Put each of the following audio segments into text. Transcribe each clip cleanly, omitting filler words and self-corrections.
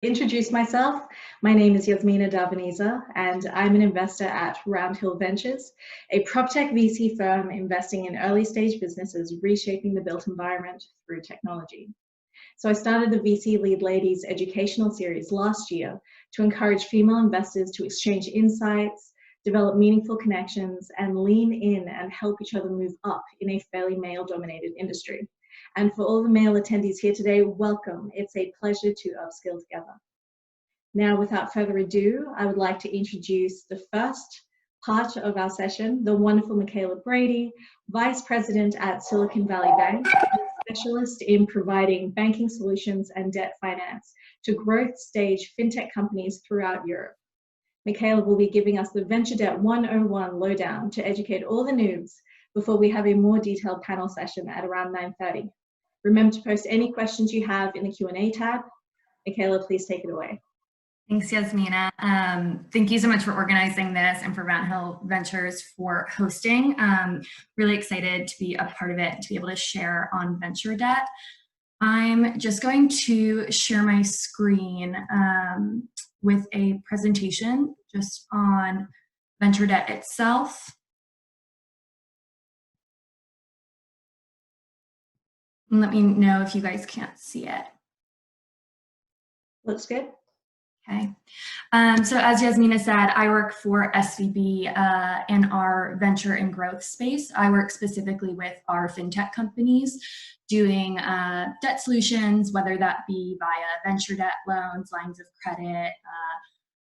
Introduce myself. My name is Yasmina Davaniza, and I'm an investor at Roundhill Ventures, a PropTech VC firm investing in early stage businesses reshaping the built environment through technology. So I started the VC Lead Ladies educational series last year to encourage female investors to exchange insights, develop meaningful connections, and lean in and help each other move up in a fairly male-dominated industry. And for all the male attendees here today, welcome. It's a pleasure to upskill together. Now, without further ado, I would like to introduce the first part of our session, the wonderful Michaela Brady, Vice President at Silicon Valley Bank, a specialist in providing banking solutions and debt finance to growth stage fintech companies throughout Europe. Michaela will be giving us the Venture Debt 101 lowdown to educate all the noobs before we have a more detailed panel session at around 9:30. Remember to post any questions you have in the Q&A tab. Michaela, please take it away. Thanks, Yasmina. Thank you so much for organizing this and for Roundhill Ventures for hosting. Really excited to be a part of it, to be able to share on venture debt. I'm just going to share my screen with a presentation just on venture debt itself. And let me know if you guys can't see it. Looks good. Okay. So as Yasmina said, I work for SVB in our venture and growth space. I work specifically with our fintech companies doing debt solutions, whether that be via venture debt loans, lines of credit,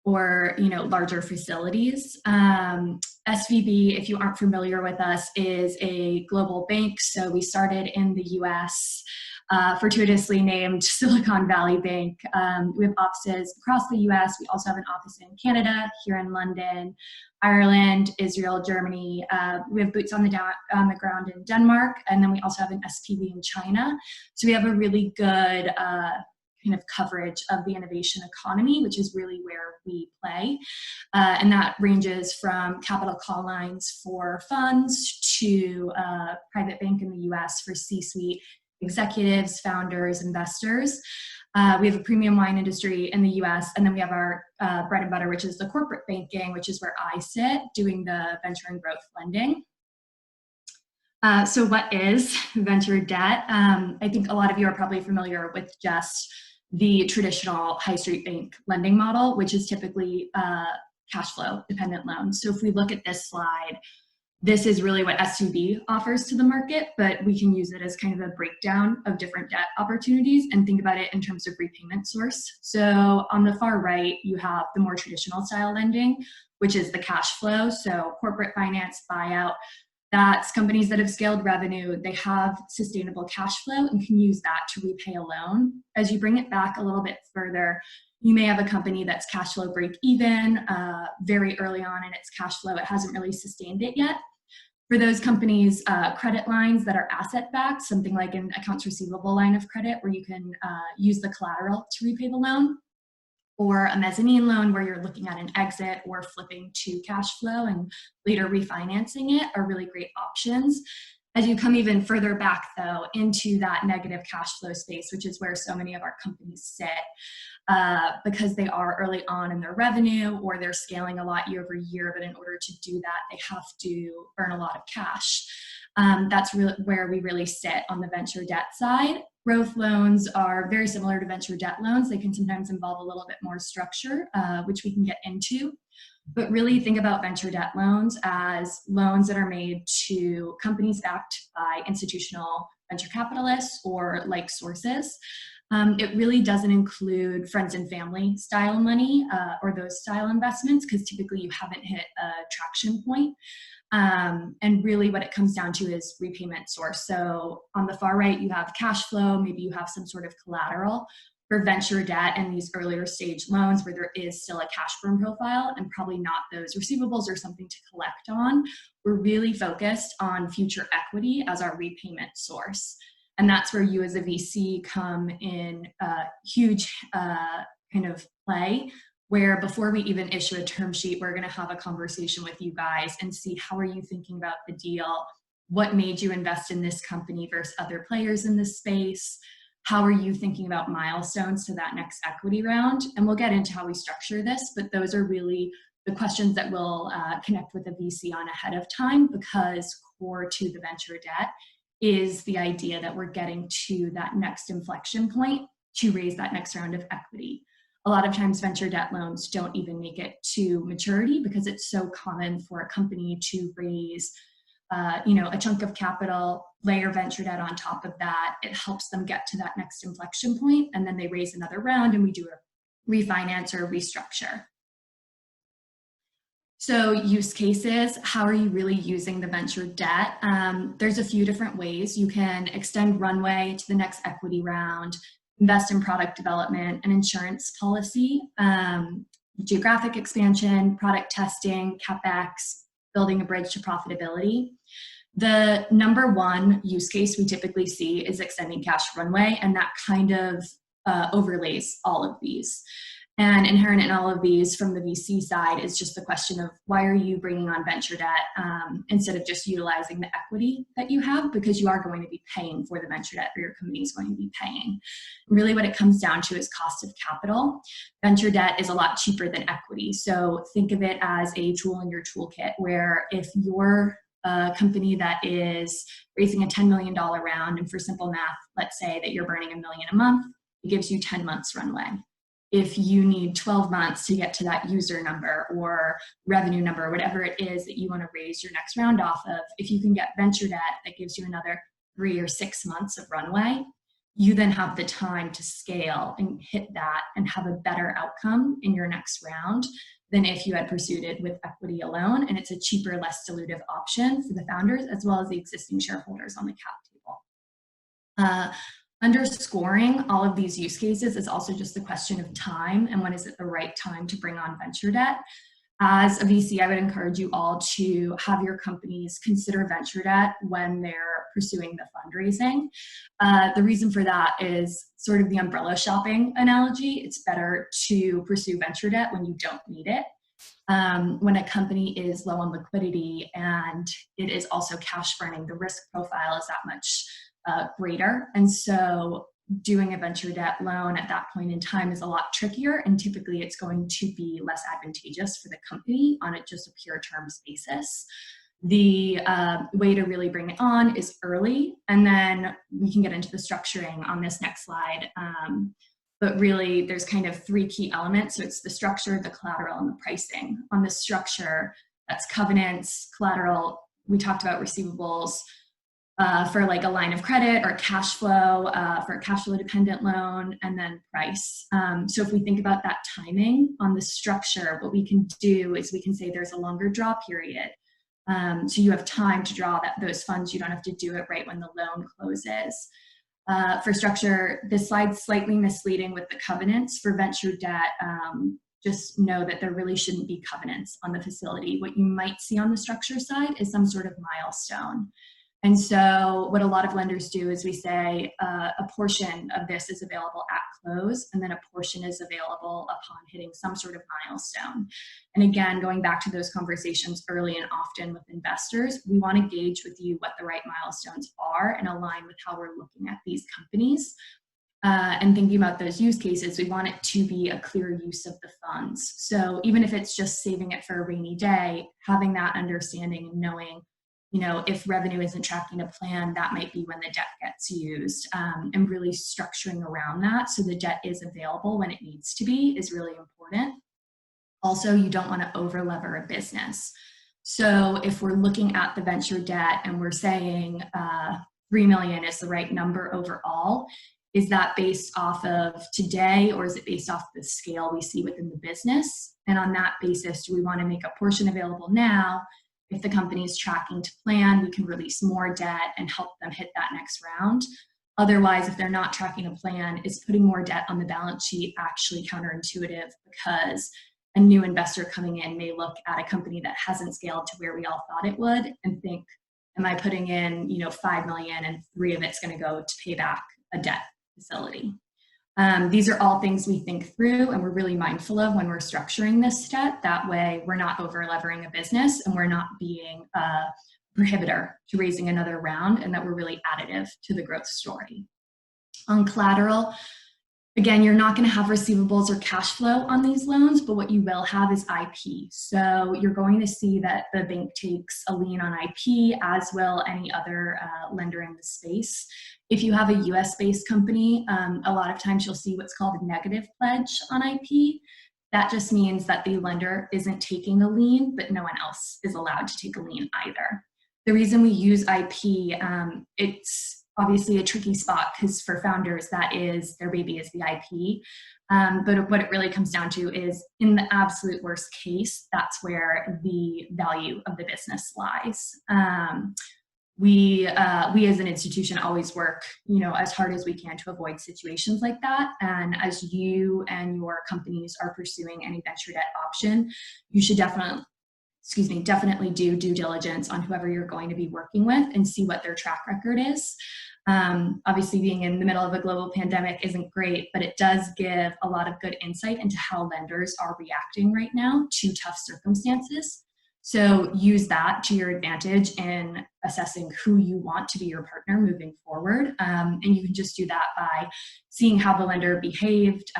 or larger facilities. SVB, if you aren't familiar with us, is a global bank. So we started in the US, fortuitously named Silicon Valley Bank. We have offices across the US. We also have an office in Canada, here in London, Ireland, Israel, Germany. We have boots on the ground in Denmark, and then we also have an SPV in China. So we have a really good kind of coverage of the innovation economy, which is really where we play. And that ranges from capital call lines for funds to private bank in the US for C-suite executives, founders, investors. We have a premium wine industry in the US, and then we have our bread and butter, which is the corporate banking, which is where I sit, doing the venture and growth lending. So what is venture debt? I think a lot of you are probably familiar with just the traditional high street bank lending model, which is typically cash flow dependent loans. So if we look at this slide, this is really what SVB offers to the market, but we can use it as kind of a breakdown of different debt opportunities and think about it in terms of repayment source. So on the far right, you have the more traditional style lending, which is the cash flow. So corporate finance, buyout, that's companies that have scaled revenue, they have sustainable cash flow and can use that to repay a loan. As you bring it back a little bit further, you may have a company that's cash flow break even, very early on in its cash flow, it hasn't really sustained it yet. For those companies, credit lines that are asset-backed, something like an accounts receivable line of credit where you can use the collateral to repay the loan, or a mezzanine loan where you're looking at an exit or flipping to cash flow and later refinancing it, are really great options. As you come even further back, though, into that negative cash flow space, which is where so many of our companies sit, because they are early on in their revenue or they're scaling a lot year over year, but in order to do that, they have to burn a lot of cash. That's really where we really sit on the venture debt side. Growth loans are very similar to venture debt loans. They can sometimes involve a little bit more structure, which we can get into. But really think about venture debt loans as loans that are made to companies backed by institutional venture capitalists or like sources. It really doesn't include friends and family style money or those style investments, because typically you haven't hit a traction point. And really what it comes down to is repayment source. So on the far right, you have cash flow, maybe you have some sort of collateral. For venture debt and these earlier stage loans where there is still a cash burn profile and probably not those receivables or something to collect on, we're really focused on future equity as our repayment source. And that's where you as a VC come in a huge kind of play, where before we even issue a term sheet, we're going to have a conversation with you guys and see how are you thinking about the deal, what made you invest in this company versus other players in this space, how are you thinking about milestones to that next equity round? And we'll get into how we structure this, but those are really the questions that we'll connect with a VC on ahead of time, because core to the venture debt is the idea that we're getting to that next inflection point to raise that next round of equity. A lot of times venture debt loans don't even make it to maturity because it's so common for a company to raise a chunk of capital, layer venture debt on top of that. It helps them get to that next inflection point, and then they raise another round and we do a refinance or a restructure. So use cases, how are you really using the venture debt? There's a few different ways. You can extend runway to the next equity round, invest in product development and insurance policy, geographic expansion, product testing, CapEx, building a bridge to profitability. The number one use case we typically see is extending cash runway, and that kind of overlays all of these. And inherent in all of these from the VC side is just the question of why are you bringing on venture debt instead of just utilizing the equity that you have, because you are going to be paying for the venture debt, or your company is going to be paying. Really what it comes down to is cost of capital. Venture debt is a lot cheaper than equity. So think of it as a tool in your toolkit, where if you're a company that is raising a $10 million round, and for simple math, let's say that you're burning $1 million a month, it gives you 10 months runway. If you need 12 months to get to that user number or revenue number, whatever it is that you want to raise your next round off of, if you can get venture debt that gives you another 3 or 6 months of runway, you then have the time to scale and hit that and have a better outcome in your next round than if you had pursued it with equity alone. And it's a cheaper, less dilutive option for the founders as well as the existing shareholders on the cap table. Underscoring all of these use cases is also just the question of time and when is it the right time to bring on venture debt. As a VC, I would encourage you all to have your companies consider venture debt when they're pursuing the fundraising. The reason for that is sort of the umbrella shopping analogy. It's better to pursue venture debt when you don't need it. When a company is low on liquidity and it is also cash burning, the risk profile is that much greater. And so doing a venture debt loan at that point in time is a lot trickier, and typically it's going to be less advantageous for the company on just a pure terms basis. The way to really bring it on is early, and then we can get into the structuring on this next slide. But really there's kind of 3 key elements. So it's the structure, the collateral, and the pricing. On the structure, that's covenants, collateral, we talked about receivables, for like a line of credit or cash flow, for a cash flow dependent loan, and then price. So if we think about that timing on the structure, what we can do is we can say there's a longer draw period. So you have time to draw those funds. You don't have to do it right when the loan closes. For structure, this slide's slightly misleading with the covenants. For venture debt, just know that there really shouldn't be covenants on the facility. What you might see on the structure side is some sort of milestone. And so what a lot of lenders do is we say a portion of this is available at close, and then a portion is available upon hitting some sort of milestone. And again, going back to those conversations early and often with investors, we want to gauge with you what the right milestones are and align with how we're looking at these companies. And thinking about those use cases, we want it to be a clear use of the funds. So even if it's just saving it for a rainy day, having that understanding and knowing, if revenue isn't tracking a plan, that might be when the debt gets used, and really structuring around that so the debt is available when it needs to be is really important. Also, you don't want to over-lever a business. So if we're looking at the venture debt and we're saying 3 million is the right number overall, is that based off of today, or is it based off the scale we see within the business? And on that basis, do we want to make a portion available now? If the company is tracking to plan, we can release more debt and help them hit that next round. Otherwise, if they're not tracking a plan, is putting more debt on the balance sheet actually counterintuitive, because a new investor coming in may look at a company that hasn't scaled to where we all thought it would and think, am I putting in 5 million and 3 of it's going to go to pay back a debt facility? These are all things we think through and we're really mindful of when we're structuring this debt. That way we're not over-levering a business and we're not being a prohibitor to raising another round, and that we're really additive to the growth story. On collateral, again, you're not going to have receivables or cash flow on these loans, but what you will have is IP. So you're going to see that the bank takes a lien on IP, as will any other lender in the space. If you have a US-based company, a lot of times you'll see what's called a negative pledge on IP. That just means that the lender isn't taking a lien, but no one else is allowed to take a lien either. The reason we use IP, it's obviously a tricky spot because for founders, that is their baby is the IP. But what it really comes down to is in the absolute worst case, that's where the value of the business lies. We as an institution always work, as hard as we can to avoid situations like that. And as you and your companies are pursuing any venture debt option, you should definitely do due diligence on whoever you're going to be working with and see what their track record is. Obviously, being in the middle of a global pandemic isn't great, but it does give a lot of good insight into how lenders are reacting right now to tough circumstances. So use that to your advantage in assessing who you want to be your partner moving forward. And you can just do that by seeing how the lender behaved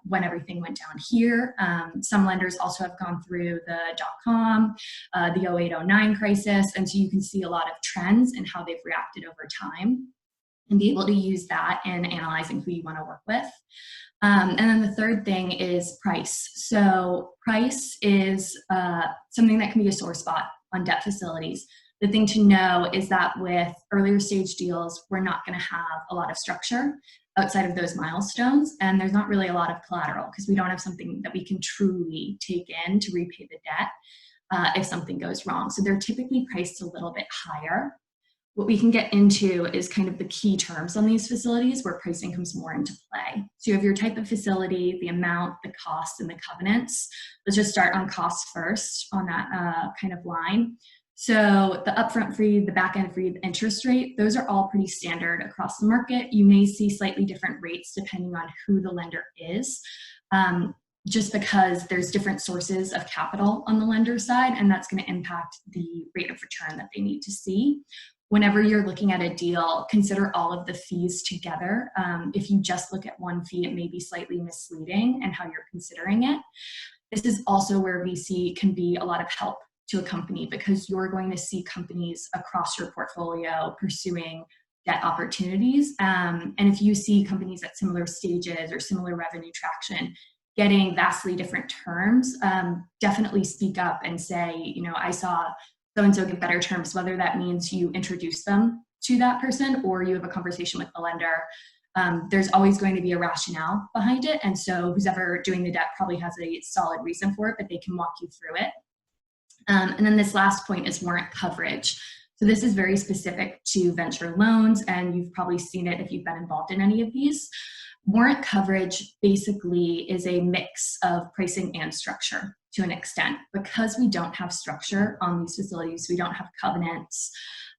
when everything went down here. Some lenders also have gone through the .com, the 08-09 crisis. And so you can see a lot of trends and how they've reacted over time and be able to use that in analyzing who you want to work with. And then the third thing is price. So price is something that can be a sore spot on debt facilities. The thing to know is that with earlier stage deals, we're not going to have a lot of structure outside of those milestones. And there's not really a lot of collateral because we don't have something that we can truly take in to repay the debt if something goes wrong. So they're typically priced a little bit higher. What we can get into is kind of the key terms on these facilities where pricing comes more into play. So you have your type of facility, the amount, the cost, and the covenants. Let's just start on cost first on that kind of line. So the upfront fee, the back end fee, the interest rate, those are all pretty standard across the market. You may see slightly different rates depending on who the lender is. Just because there's different sources of capital on the lender side, and that's going to impact the rate of return that they need to see. Whenever you're looking at a deal, consider all of the fees together. If you just look at one fee, it may be slightly misleading in how you're considering it. This is also where VC can be a lot of help to a company because you're going to see companies across your portfolio pursuing debt opportunities. And if you see companies at similar stages or similar revenue traction getting vastly different terms, definitely speak up and say, I saw so-and-so get better terms, whether that means you introduce them to that person or you have a conversation with the lender. There's always going to be a rationale behind it. And so who's ever doing the debt probably has a solid reason for it, but they can walk you through it. And then this last point is warrant coverage. So this is very specific to venture loans, and you've probably seen it if you've been involved in any of these. Warrant coverage basically is a mix of pricing and structure to an extent. Because we don't have structure on these facilities, we don't have covenants,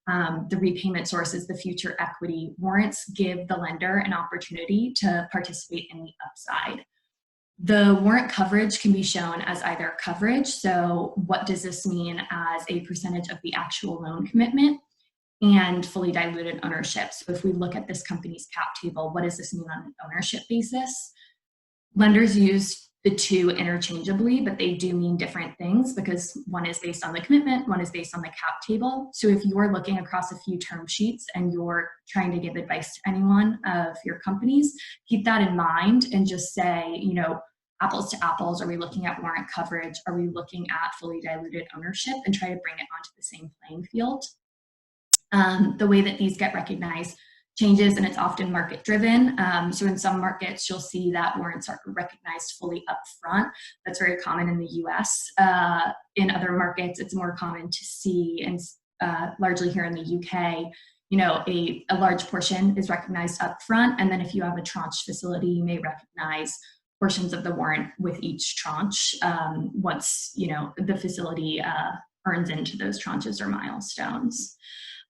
the repayment sources, the future equity, warrants give the lender an opportunity to participate in the upside. The warrant coverage can be shown as either coverage, so what does this mean as a percentage of the actual loan commitment, and fully diluted ownership. So if we look at this company's cap table, what does this mean on an ownership basis? Lenders use the two interchangeably, but they do mean different things because one is based on the commitment, one is based on the cap table. So if you're looking across a few term sheets and you're trying to give advice to anyone of your companies, keep that in mind and just say, apples to apples, are we looking at warrant coverage? Are we looking at fully diluted ownership, and try to bring it onto the same playing field? The way that these get recognized changes, and it's often market driven. So in some markets, you'll see that warrants are recognized fully upfront. That's very common in the US. In other markets, it's more common to see, and largely here in the UK, a large portion is recognized upfront. And then if you have a tranche facility, you may recognize portions of the warrant with each tranche once, the facility earns into those tranches or milestones.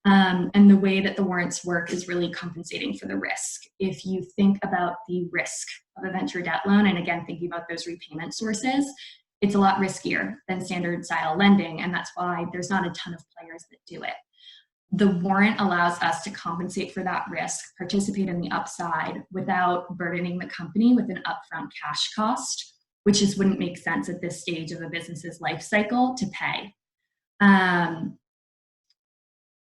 And the way that the warrants work is really compensating for the risk. If you think about the risk of a venture debt loan, and again, thinking about those repayment sources, it's a lot riskier than standard style lending. And that's why there's not a ton of players that do it. The warrant allows us to compensate for that risk, participate in the upside without burdening the company with an upfront cash cost, which just wouldn't make sense at this stage of a business's life cycle to pay.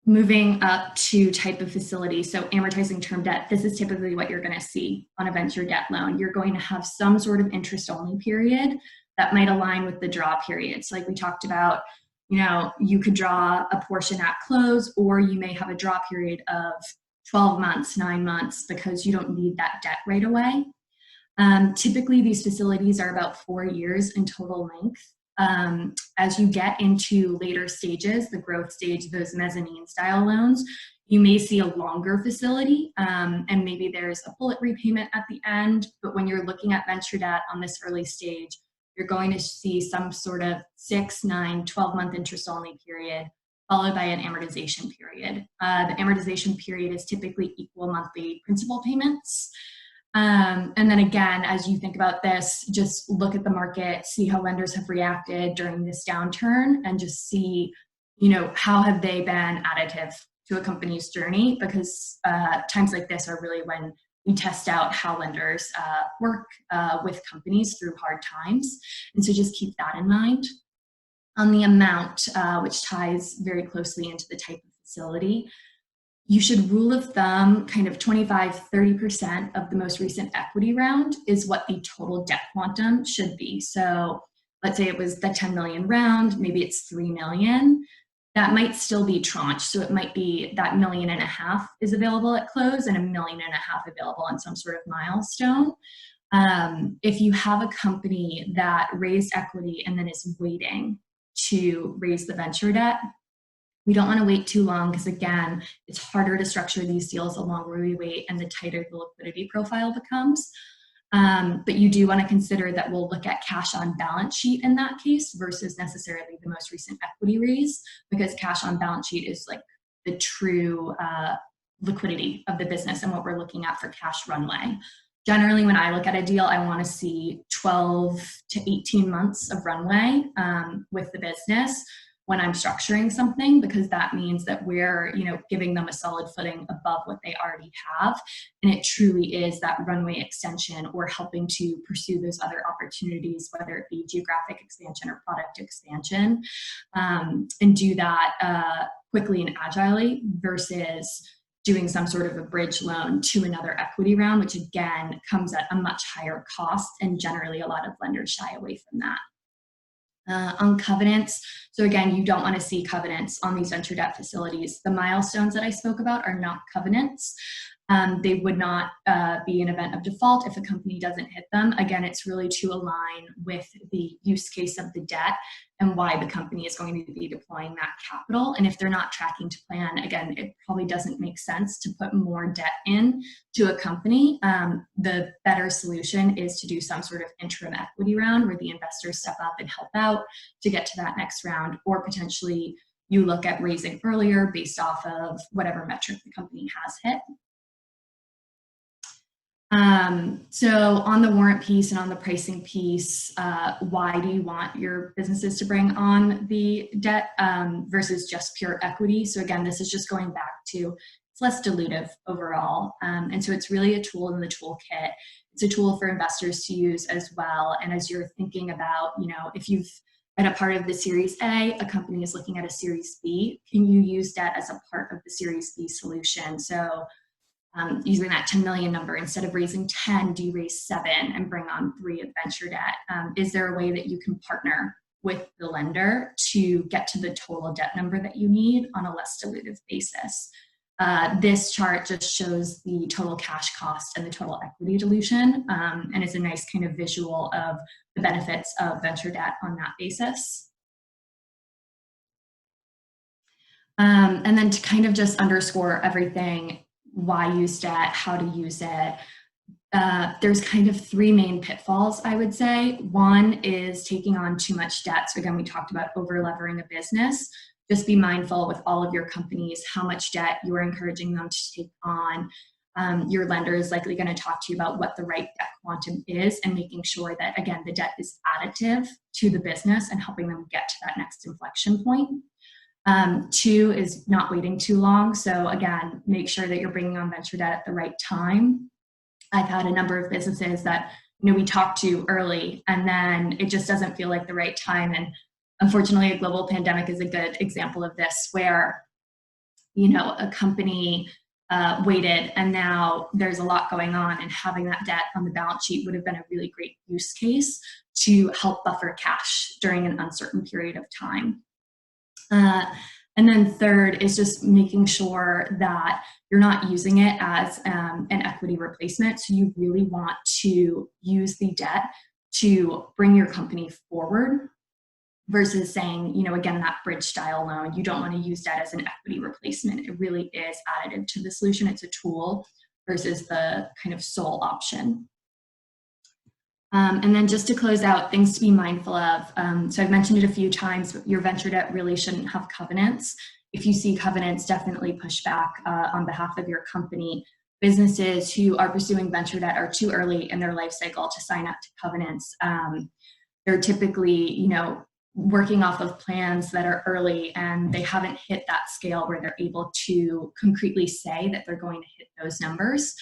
Moving up to type of facility, so amortizing term debt, this is typically what you're going to see on a venture debt loan. You're going to have some sort of interest-only period that might align with the draw periods. Like we talked about, you know, you could draw a portion at close, or you may have a draw period of 12 months, 9 months, because you don't need that debt right away. Typically, these facilities are about 4 years in total length. As you get into later stages, the growth stage, those mezzanine style loans, you may see a longer facility, and maybe there's a bullet repayment at the end. But when you're looking at venture debt on this early stage, you're going to see some sort of 6, 9, 12-month interest-only period, followed by an amortization period. The amortization period is typically equal monthly principal payments. And then again, as you think about this, just look at the market, see how lenders have reacted during this downturn, and just see, you know, how have they been additive to a company's journey, because times like this are really when we test out how lenders work with companies through hard times. And so just keep that in mind. On the amount, which ties very closely into the type of facility, you should rule of thumb kind of 25-30% of the most recent equity round is what the total debt quantum should be. So let's say it was the 10 million round, maybe it's 3 million. That might still be tranche. So it might be that $1.5 million is available at close and $1.5 million available on some sort of milestone. If you have a company that raised equity and then is waiting to raise the venture debt, we don't want to wait too long, because again, it's harder to structure these deals the longer we wait and the tighter the liquidity profile becomes. But you do want to consider that we'll look at cash on balance sheet in that case versus necessarily the most recent equity raise, because cash on balance sheet is like the true liquidity of the business and what we're looking at for cash runway. Generally, when I look at a deal, I want to see 12 to 18 months of runway with the business when I'm structuring something, because that means that we're, you know, giving them a solid footing above what they already have. And it truly is that runway extension, or helping to pursue those other opportunities, whether it be geographic expansion or product expansion, and do that quickly and agilely versus doing some sort of a bridge loan to another equity round, which again comes at a much higher cost, and generally a lot of lenders shy away from that. On covenants, so again, you don't want to see covenants on these venture debt facilities. The milestones that I spoke about are not covenants. They would not be an event of default if a company doesn't hit them. Again, it's really to align with the use case of the debt and why the company is going to be deploying that capital. And if they're not tracking to plan, again, it probably doesn't make sense to put more debt in to a company. The better solution is to do some sort of interim equity round where the investors step up and help out to get to that next round, or potentially you look at raising earlier based off of whatever metric the company has hit. So on the warrant piece and on the pricing piece, why do you want your businesses to bring on the debt versus just pure equity? So again, this is just going back to it's less dilutive overall. And so it's really a tool in the toolkit. It's a tool for investors to use as well. And as you're thinking about, you know, if you've been a part of the Series A, a company is looking at a Series B, can you use debt as a part of the Series B solution? So using that 10 million number, instead of raising 10, do you raise 7 and bring on 3 of venture debt? Is there a way that you can partner with the lender to get to the total debt number that you need on a less dilutive basis? This chart just shows the total cash cost and the total equity dilution, and it's a nice kind of visual of the benefits of venture debt on that basis. And then to kind of just underscore everything, why use debt, how to use it. There's kind of 3 main pitfalls, I would say. One is taking on too much debt. So again, we talked about over-levering a business. Just be mindful with all of your companies, how much debt you are encouraging them to take on. Your lender is likely going to talk to you about what the right debt quantum is, and making sure that, again, the debt is additive to the business and helping them get to that next inflection point. Two is not waiting too long. So again, make sure that you're bringing on venture debt at the right time. I've had a number of businesses that, we talked to early and then it just doesn't feel like the right time. And unfortunately, a global pandemic is a good example of this, where, a company waited and now there's a lot going on, and having that debt on the balance sheet would have been a really great use case to help buffer cash during an uncertain period of time. And then third is just making sure that you're not using it as an equity replacement. So you really want to use the debt to bring your company forward versus saying, again, that bridge style loan, you don't want to use debt as an equity replacement. It really is additive to the solution. It's a tool versus the kind of sole option. And then just to close out, things to be mindful of. So I've mentioned it a few times, but your venture debt really shouldn't have covenants. If you see covenants, definitely push back on behalf of your company. Businesses who are pursuing venture debt are too early in their life cycle to sign up to covenants. They're typically, working off of plans that are early and they haven't hit that scale where they're able to concretely say that they're going to hit those numbers.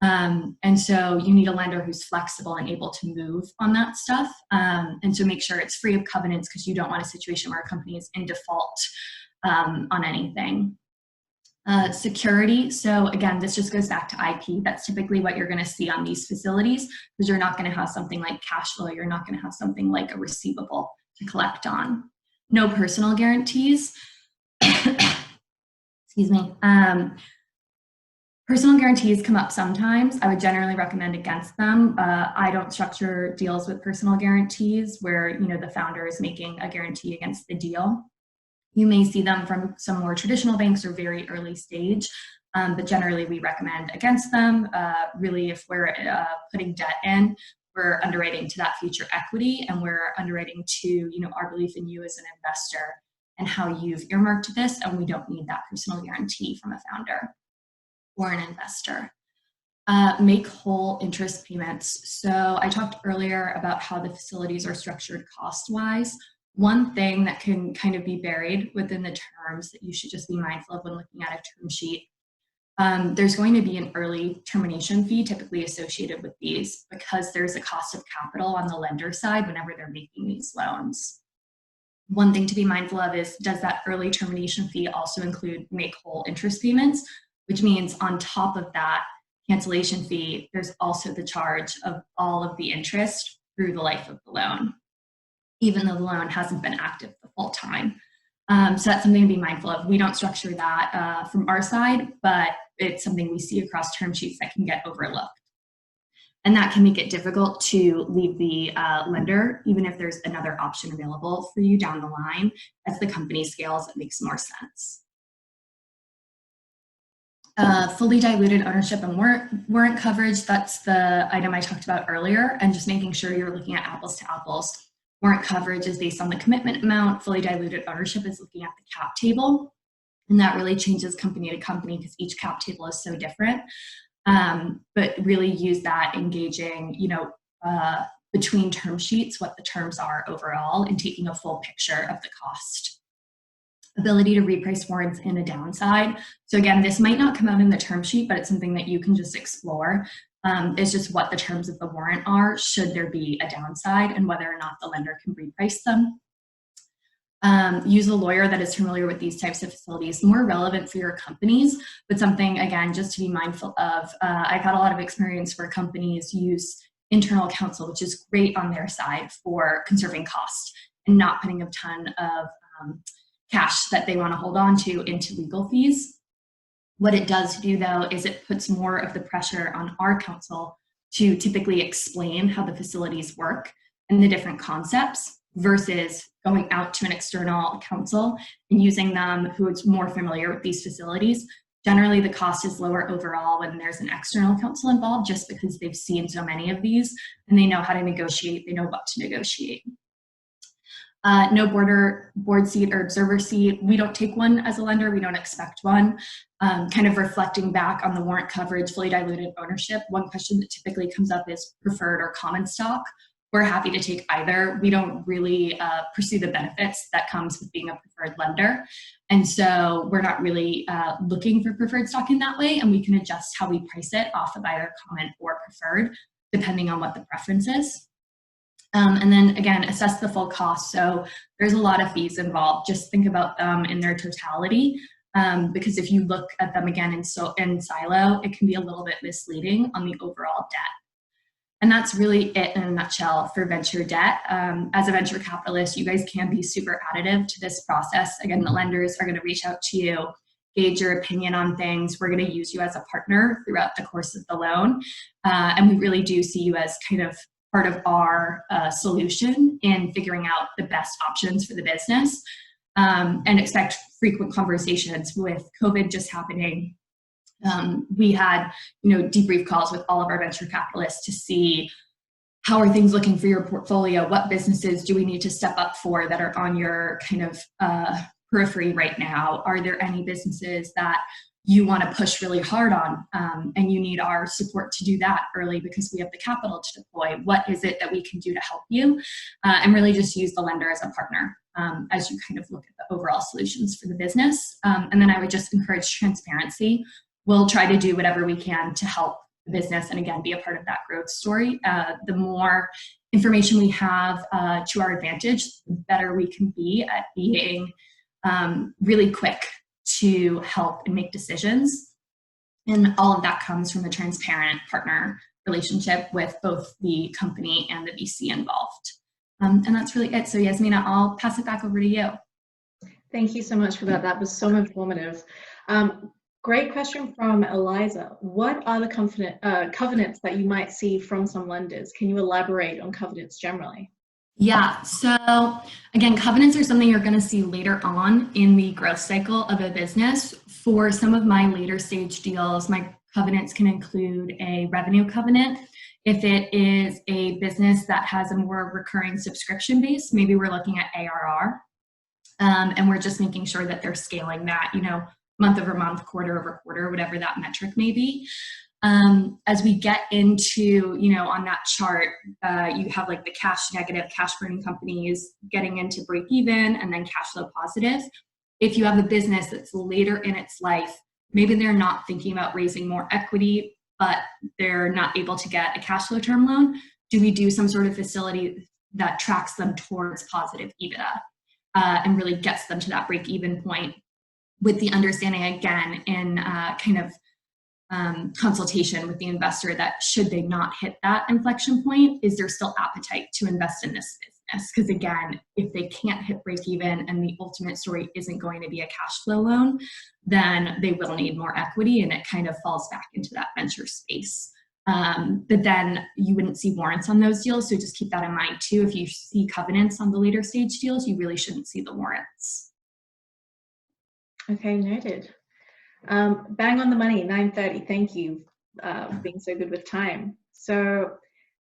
And so you need a lender who's flexible and able to move on that stuff. And so make sure it's free of covenants, because you don't want a situation where a company is in default on anything. Security. So again, this just goes back to IP. That's typically what you're going to see on these facilities, because you're not going to have something like cash flow. You're not going to have something like a receivable to collect on. No personal guarantees. Excuse me. Personal guarantees come up sometimes. I would generally recommend against them. I don't structure deals with personal guarantees where, the founder is making a guarantee against the deal. You may see them from some more traditional banks or very early stage, but generally we recommend against them. Really, if we're putting debt in, we're underwriting to that future equity, and we're underwriting to, our belief in you as an investor and how you've earmarked this, and we don't need that personal guarantee from a founder or an investor. Make whole interest payments. So I talked earlier about how the facilities are structured cost-wise. One thing that can kind of be buried within the terms that you should just be mindful of when looking at a term sheet, there's going to be an early termination fee typically associated with these, because there's a cost of capital on the lender side whenever they're making these loans. One thing to be mindful of is, does that early termination fee also include make whole interest payments, which means on top of that cancellation fee, there's also the charge of all of the interest through the life of the loan, even though the loan hasn't been active the full time. So that's something to be mindful of. We don't structure that from our side, but it's something we see across term sheets that can get overlooked. And that can make it difficult to leave the lender, even if there's another option available for you down the line. As the company scales, it makes more sense. Fully diluted ownership and warrant coverage, that's the item I talked about earlier, and just making sure you're looking at apples to apples. Warrant coverage is based on the commitment amount. Fully diluted ownership is looking at the cap table. And that really changes company to company because each cap table is so different. But really use that engaging, between term sheets, what the terms are overall, and taking a full picture of the cost. Ability to reprice warrants in a downside. So again, this might not come out in the term sheet, but it's something that you can just explore. Is just what the terms of the warrant are, should there be a downside, and whether or not the lender can reprice them. Use a lawyer that is familiar with these types of facilities, more relevant for your companies, but something, again, just to be mindful of. I've had a lot of experience where companies use internal counsel, which is great on their side for conserving cost and not putting a ton of cash that they want to hold on to into legal fees. What it does do, though, is it puts more of the pressure on our counsel to typically explain how the facilities work and the different concepts, versus going out to an external counsel and using them who is more familiar with these facilities. Generally, the cost is lower overall when there's an external counsel involved, just because they've seen so many of these and they know how to negotiate, they know what to negotiate. No board seat or observer seat. We don't take one as a lender. We don't expect one. Kind of reflecting back on the warrant coverage, fully diluted ownership, one question that typically comes up is preferred or common stock. we're happy to take either. We don't really pursue the benefits that comes with being a preferred lender. And so we're not really looking for preferred stock in that way, and we can adjust how we price it off of either common or preferred, depending on what the preference is. And then again, assess the full cost. So there's a lot of fees involved. Just think about them in their totality, because if you look at them again in silo, it can be a little bit misleading on the overall debt. And that's really it in a nutshell for venture debt. As a venture capitalist, you guys can be super additive to this process. Again, the lenders are going to reach out to you, gauge your opinion on things. We're going to use you as a partner throughout the course of the loan. And we really do see you as kind of part of our solution in figuring out the best options for the business, and expect frequent conversations. With COVID just happening, we had, debrief calls with all of our venture capitalists to see how are things looking for your portfolio, what businesses do we need to step up for that are on your kind of periphery right now, are there any businesses that you want to push really hard on, and you need our support to do that early because we have the capital to deploy. What is it that we can do to help you? And really just use the lender as a partner as you kind of look at the overall solutions for the business. And then I would just encourage transparency. We'll try to do whatever we can to help the business and again, be a part of that growth story. The more information we have to our advantage, the better we can be at being really quick to help and make decisions. And all of that comes from a transparent partner relationship with both the company and the VC involved. And that's really it. So Yasmina, I'll pass it back over to you. Thank you so much for that. That was so informative. Great question from Eliza. What are the covenants that you might see from some lenders? Can you elaborate on covenants generally? Yeah, so again, covenants are something you're going to see later on in the growth cycle of a business. For some of my later stage deals, my covenants can include a revenue covenant. If it is a business that has a more recurring subscription base, maybe we're looking at ARR, and we're just making sure that they're scaling that, month over month, quarter over quarter, whatever that metric may be. As we get into, on that chart, you have like the cash negative, cash burning companies getting into break even and then cash flow positive. If you have a business that's later in its life, maybe they're not thinking about raising more equity, but they're not able to get a cash flow term loan, do we do some sort of facility that tracks them towards positive EBITDA and really gets them to that break even point, with the understanding again in kind of consultation with the investor that should they not hit that inflection point, is there still appetite to invest in this business? Because again, if they can't hit break even and the ultimate story isn't going to be a cash flow loan, then they will need more equity, and it kind of falls back into that venture space. But then you wouldn't see warrants on those deals, so just keep that in mind too. If you see covenants on the later stage deals, you really shouldn't see the warrants. Okay, noted. Bang on the money, 9:30. Thank you for being so good with time. So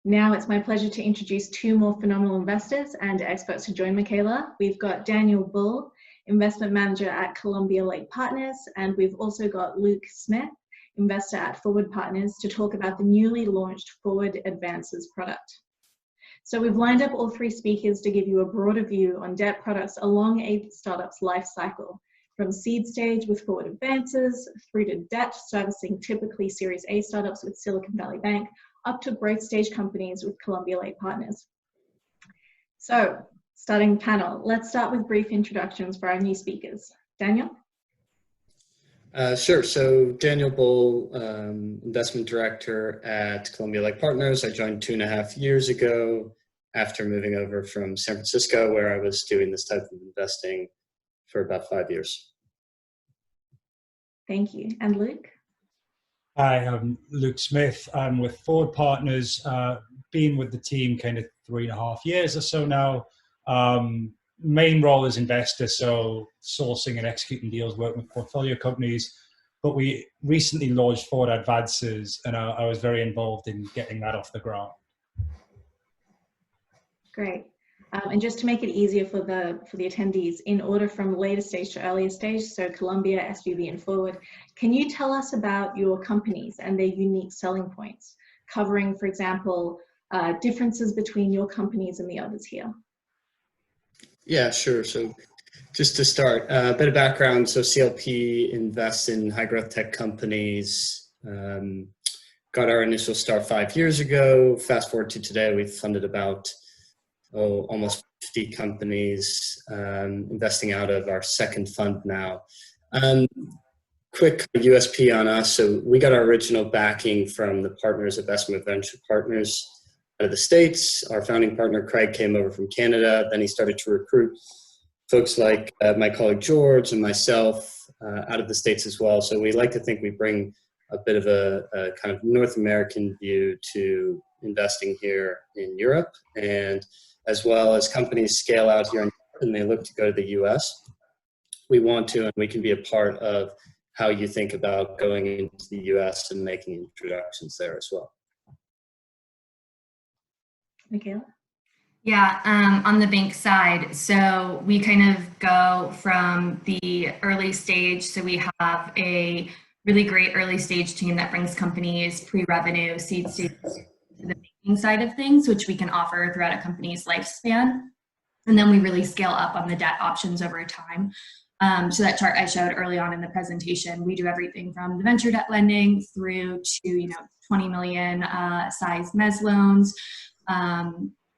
now it's my pleasure to introduce two more phenomenal investors and experts to join Michaela. We've got Daniel Bull, investment manager at Columbia Lake Partners, and we've also got Luke Smith, investor at Forward Partners, to talk about the newly launched Forward Advances product. So we've lined up all three speakers to give you a broader view on debt products along a startup's life cycle, from seed stage with Forward Advances through to debt servicing typically Series A startups with Silicon Valley Bank, up to growth stage companies with Columbia Lake Partners. So, starting panel, let's start with brief introductions for our new speakers. Daniel? Sure. So Daniel Bull, investment director at Columbia Lake Partners. I joined 2.5 years ago after moving over from San Francisco, where I was doing this type of investing for about 5 years. Thank you. And Luke? Hi, I'm Luke Smith. I'm with Forward Partners, been with the team kind of 3.5 years or so now. Main role is investor, so sourcing and executing deals, working with portfolio companies. But we recently launched Forward Advances, and I was very involved in getting that off the ground. Great. And just to make it easier for the attendees, in order from later stage to earlier stage, so Columbia, SVB, and Forward, can you tell us about your companies and their unique selling points, covering, for example, differences between your companies and the others here? Yeah, sure. So just to start, a bit of background. So CLP invests in high growth tech companies. Got our initial start 5 years ago. Fast forward to today, we've funded about almost 50 companies, investing out of our second fund now. Quick USP on us. So we got our original backing from the partners at Bessemer Venture Partners out of the States. Our founding partner, Craig, came over from Canada. Then he started to recruit folks like my colleague George and myself out of the States as well. So we like to think we bring a bit of a kind of North American view to investing here in Europe. And as well as companies scale out here in Europe and they look to go to the US, we want to and we can be a part of how you think about going into the US and making introductions there as well. Michaela? Yeah, on the bank side, so we kind of go from the early stage. So we have a really great early stage team that brings companies pre-revenue, seed stage to the banking side of things, which we can offer throughout a company's lifespan. And then we really scale up on the debt options over time. So that chart I showed early on in the presentation, we do everything from the venture debt lending through to 20 million size mezz loans.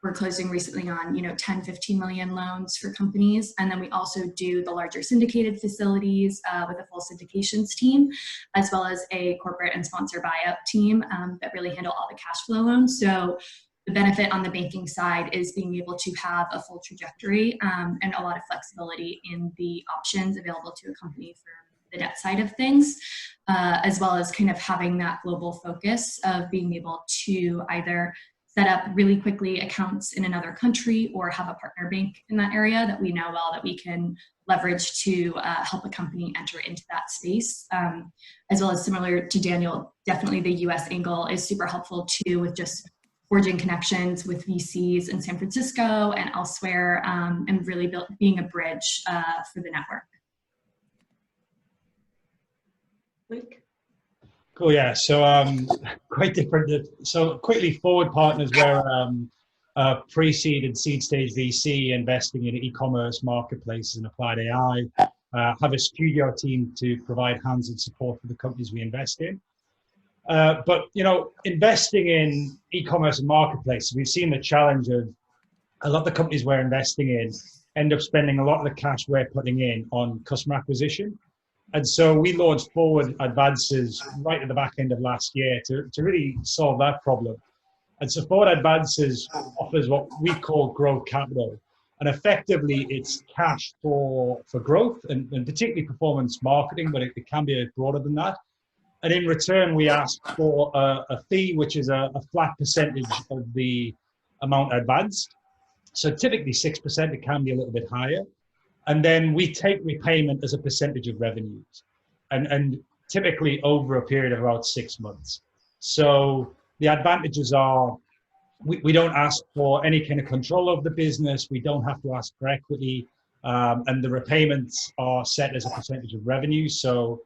We're closing recently on 10, 15 million loans for companies. And then we also do the larger syndicated facilities with a full syndications team, as well as a corporate and sponsor buyout team that really handle all the cash flow loans. So the benefit on the banking side is being able to have a full trajectory and a lot of flexibility in the options available to a company for the debt side of things, as well as kind of having that global focus of being able to either set up really quickly accounts in another country or have a partner bank in that area that we know well that we can leverage to help a company enter into that space. As well as similar to Daniel, definitely the US angle is super helpful too with just forging connections with VCs in San Francisco and elsewhere and really being a bridge for the network. Luke? Cool, yeah. So quite different. So quickly, Forward Partners, we're a pre-seed and seed stage VC investing in e-commerce marketplaces and applied AI. Have a studio team to provide hands-on support for the companies we invest in. But investing in e-commerce and marketplaces, we've seen the challenge of a lot of the companies we're investing in end up spending a lot of the cash we're putting in on customer acquisition. And so we launched Forward Advances right at the back end of last year to really solve that problem. And so Forward Advances offers what we call growth capital. And effectively, it's cash for growth and particularly performance marketing, but it can be broader than that. And in return, we ask for a fee, which is a flat percentage of the amount advanced. So typically 6%, it can be a little bit higher. And then we take repayment as a percentage of revenues and typically over a period of about 6 months. So the advantages are we don't ask for any kind of control of the business. We don't have to ask for equity. And the repayments are set as a percentage of revenue. So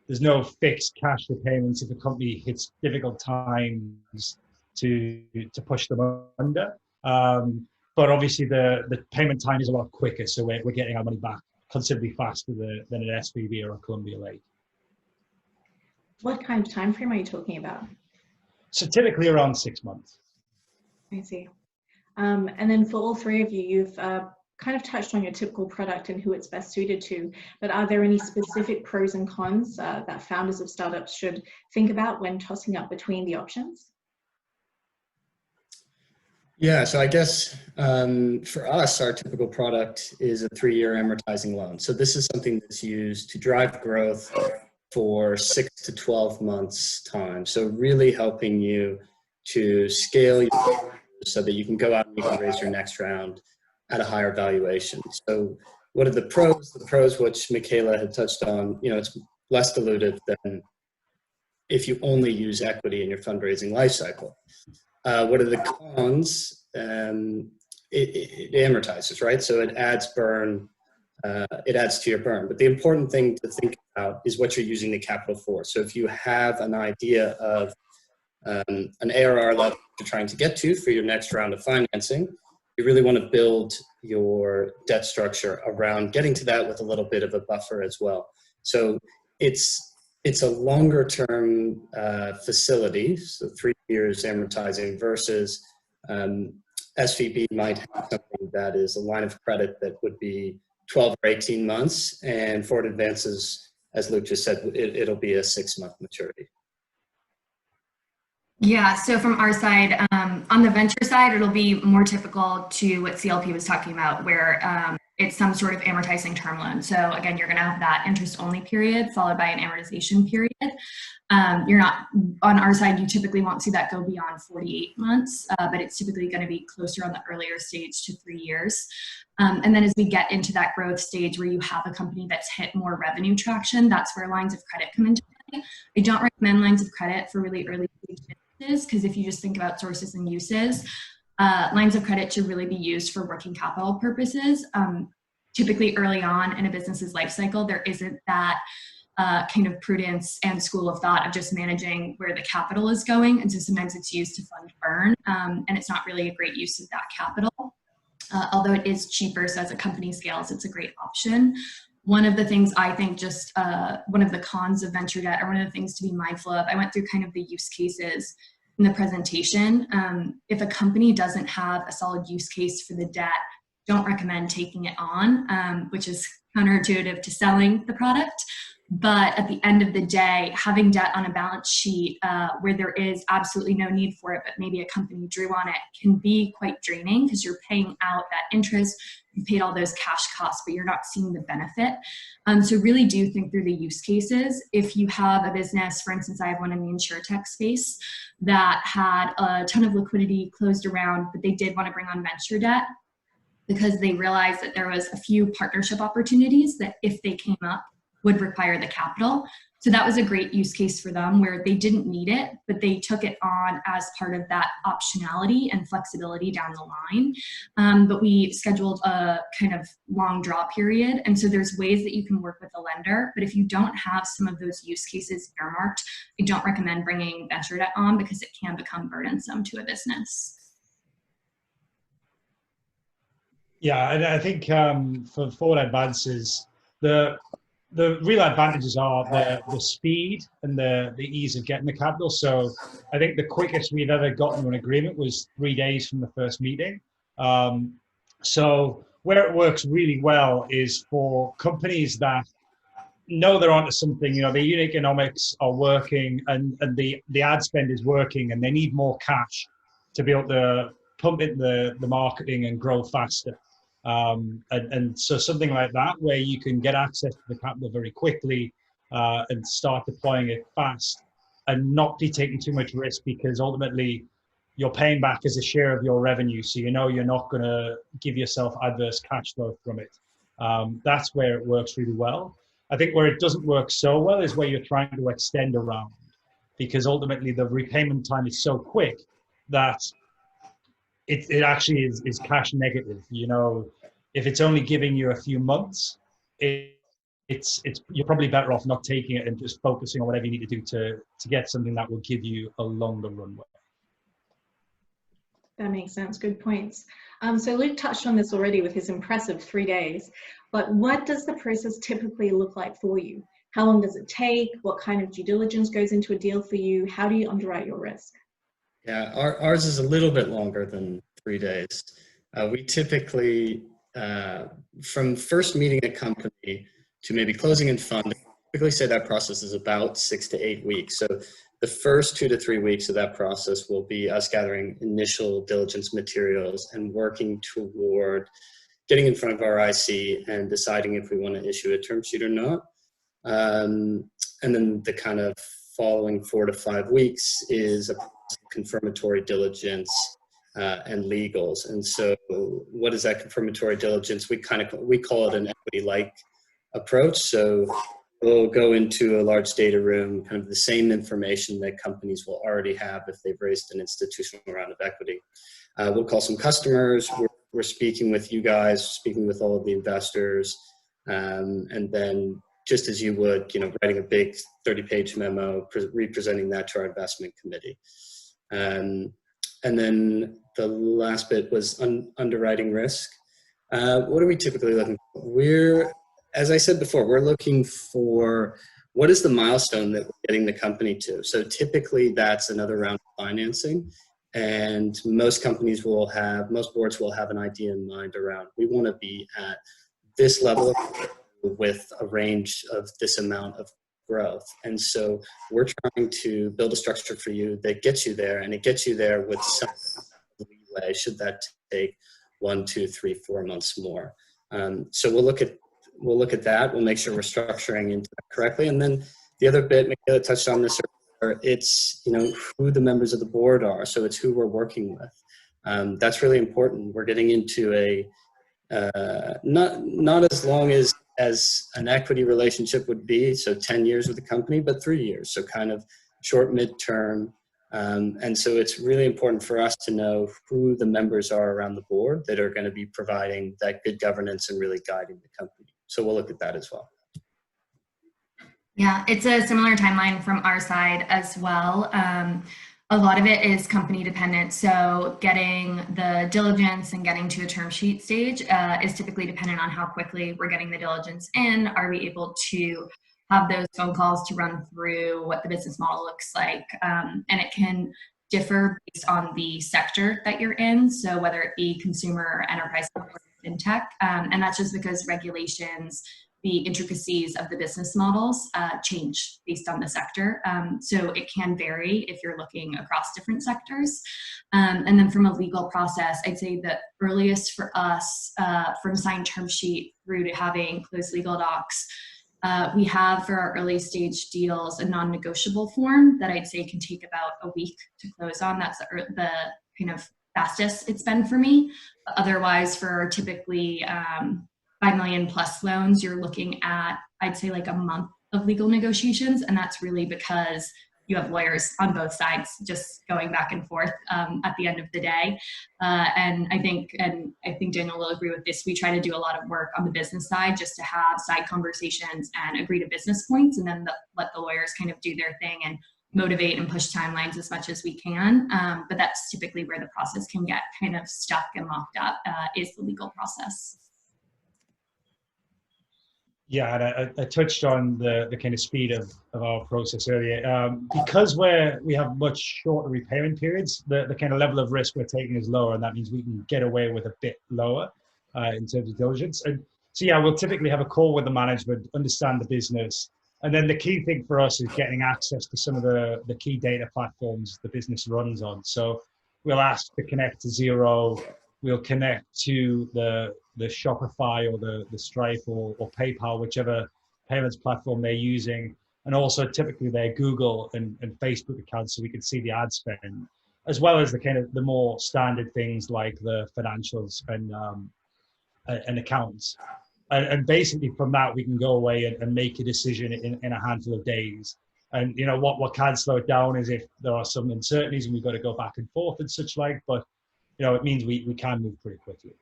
there's no fixed cash repayments if a company hits difficult times to push them under. But obviously the payment time is a lot quicker, so we're getting our money back considerably faster than an SVB or a Columbia Lake. What kind of time frame are you talking about? So typically around 6 months. I see. And then for all three of you, you've kind of touched on your typical product and who it's best suited to, but are there any specific pros and cons that founders of startups should think about when tossing up between the options? Yeah, so I guess for us, our typical product is a 3-year amortizing loan. So this is something that's used to drive growth for 6 to 12 months time. So really helping you to scale your so that you can go out and you can raise your next round at a higher valuation. So what are the pros? The pros, which Michaela had touched on, it's less dilutive than if you only use equity in your fundraising life cycle. What are the cons? It amortizes, right? So it adds burn, it adds to your burn. But the important thing to think about is what you're using the capital for. So if you have an idea of an ARR level you're trying to get to for your next round of financing, you really want to build your debt structure around getting to that with a little bit of a buffer as well. So it's a longer term facility, so 3 years amortizing, versus SVB might have something that is a line of credit that would be 12 or 18 months, and Forward Advances, as Luke just said, it'll be a 6-month maturity. Yeah, so from our side, on the venture side, it'll be more typical to what CLP was talking about, where it's some sort of amortizing term loan. So again, you're going to have that interest-only period followed by an amortization period. You're not, on our side, you typically won't see that go beyond 48 months, but it's typically going to be closer on the earlier stage to 3 years. And then as we get into that growth stage where you have a company that's hit more revenue traction, that's where lines of credit come into play. I don't recommend lines of credit for really early stage businesses, because if you just think about sources and uses, lines of credit should really be used for working capital purposes. Typically early on in a business's life cycle, there isn't that kind of prudence and school of thought of just managing where the capital is going. And so sometimes it's used to fund burn, and it's not really a great use of that capital. Although it is cheaper, so as a company scales, it's a great option. One of the things I think just one of the cons of venture debt, or one of the things to be mindful of, I went through kind of the use cases in the presentation. If a company doesn't have a solid use case for the debt, don't recommend taking it on, which is counterintuitive to selling the product. But at the end of the day, having debt on a balance sheet where there is absolutely no need for it, but maybe a company drew on it, can be quite draining, because you're paying out that interest, you paid all those cash costs, but you're not seeing the benefit. So really do think through the use cases. If you have a business, for instance, I have one in the insurtech space that had a ton of liquidity closed around, but they did want to bring on venture debt because they realized that there was a few partnership opportunities that, if they came up, would require the capital. So that was a great use case for them, where they didn't need it, but they took it on as part of that optionality and flexibility down the line. But we scheduled a kind of long draw period. And so there's ways that you can work with a lender, but if you don't have some of those use cases earmarked, I don't recommend bringing venture debt on, because it can become burdensome to a business. Yeah, and I think for Forward Advances, the real advantages are the speed and the ease of getting the capital. So I think the quickest we've ever gotten to an agreement was 3 days from the first meeting. So where it works really well is for companies that know they're onto something, you know, the unit economics are working, and the ad spend is working, and they need more cash to be able to pump in the marketing and grow faster. And so something like that, where you can get access to the capital very quickly and start deploying it fast and not be taking too much risk, because ultimately you're paying back as a share of your revenue. So you know you're not going to give yourself adverse cash flow from it. That's where it works really well. I think where it doesn't work so well is where you're trying to extend a round, because ultimately the repayment time is so quick that it actually is cash negative. You know, if it's only giving you a few months, it's you're probably better off not taking it and just focusing on whatever you need to do to get something that will give you a longer runway. That makes sense. Good points. So Luke touched on this already with his impressive 3 days, but what does the process typically look like for you? How long does it take? What kind of due diligence goes into a deal for you? How do you underwrite your risk? Yeah, ours is a little bit longer than 3 days. We typically, from first meeting a company to maybe closing and funding, typically say that process is about 6 to 8 weeks. So the first 2 to 3 weeks of that process will be us gathering initial diligence materials and working toward getting in front of our IC and deciding if we want to issue a term sheet or not. And then the kind of following 4 to 5 weeks is a confirmatory diligence and legals. And so what is that confirmatory diligence? We call it an equity-like approach. So we'll go into a large data room, kind of the same information that companies will already have if they've raised an institutional round of equity. We'll call some customers. We're speaking with you guys, speaking with all of the investors, and then just as you would, you know, writing a big 30-page memo, representing that to our investment committee. And then the last bit was underwriting risk. What are we typically looking for? As I said before, we're looking for what is the milestone that we're getting the company to. So typically that's another round of financing. And most boards will have an idea in mind around, we want to be at this level with a range of this amount of growth. And so we're trying to build a structure for you that gets you there, and it gets you there with some leeway should that take 1, 2, 3, 4 months more. So we'll look at that. We'll make sure we're structuring into that correctly. And then the other bit, Michaela touched on this earlier, it's who the members of the board are. So it's who we're working with. That's really important. We're getting into a not as long as an equity relationship would be, so 10 years with the company, but 3 years, so kind of short, mid-term. And so it's really important for us to know who the members are around the board that are going to be providing that good governance and really guiding the company. So we'll look at that as well. Yeah, it's a similar timeline from our side as well. A lot of it is company dependent. So getting the diligence and getting to a term sheet stage is typically dependent on how quickly we're getting the diligence in. Are we able to have those phone calls to run through what the business model looks like? And it can differ based on the sector that you're in. So whether it be consumer, enterprise, or fintech. And that's just because regulations, the intricacies of the business models change based on the sector. So it can vary if you're looking across different sectors. And then from a legal process, I'd say the earliest for us from signed term sheet through to having closed legal docs, we have for our early stage deals a non-negotiable form that I'd say can take about a week to close on. That's the kind of fastest it's been for me. But otherwise, for typically 5 million plus loans, you're looking at, I'd say, like a month of legal negotiations. And that's really because you have lawyers on both sides just going back and forth at the end of the day. And I think Daniel will agree with this, we try to do a lot of work on the business side just to have side conversations and agree to business points, and then let the lawyers kind of do their thing and motivate and push timelines as much as we can. But that's typically where the process can get kind of stuck and locked up, is the legal process. Yeah, and I touched on the kind of speed of our process earlier. Because we have much shorter repayment periods, the kind of level of risk we're taking is lower, and that means we can get away with a bit lower in terms of diligence. And so, yeah, we'll typically have a call with the management, understand the business, and then the key thing for us is getting access to some of the key data platforms the business runs on. So we'll ask to connect to Xero, we'll connect to the Shopify or the Stripe or PayPal, whichever payments platform they're using, and also typically their Google and Facebook accounts, so we can see the ad spend, as well as the kind of the more standard things like the financials and accounts. And basically from that, we can go away and make a decision in a handful of days. And what can slow it down is if there are some uncertainties and we've got to go back and forth and such like, but it means we can move pretty quickly.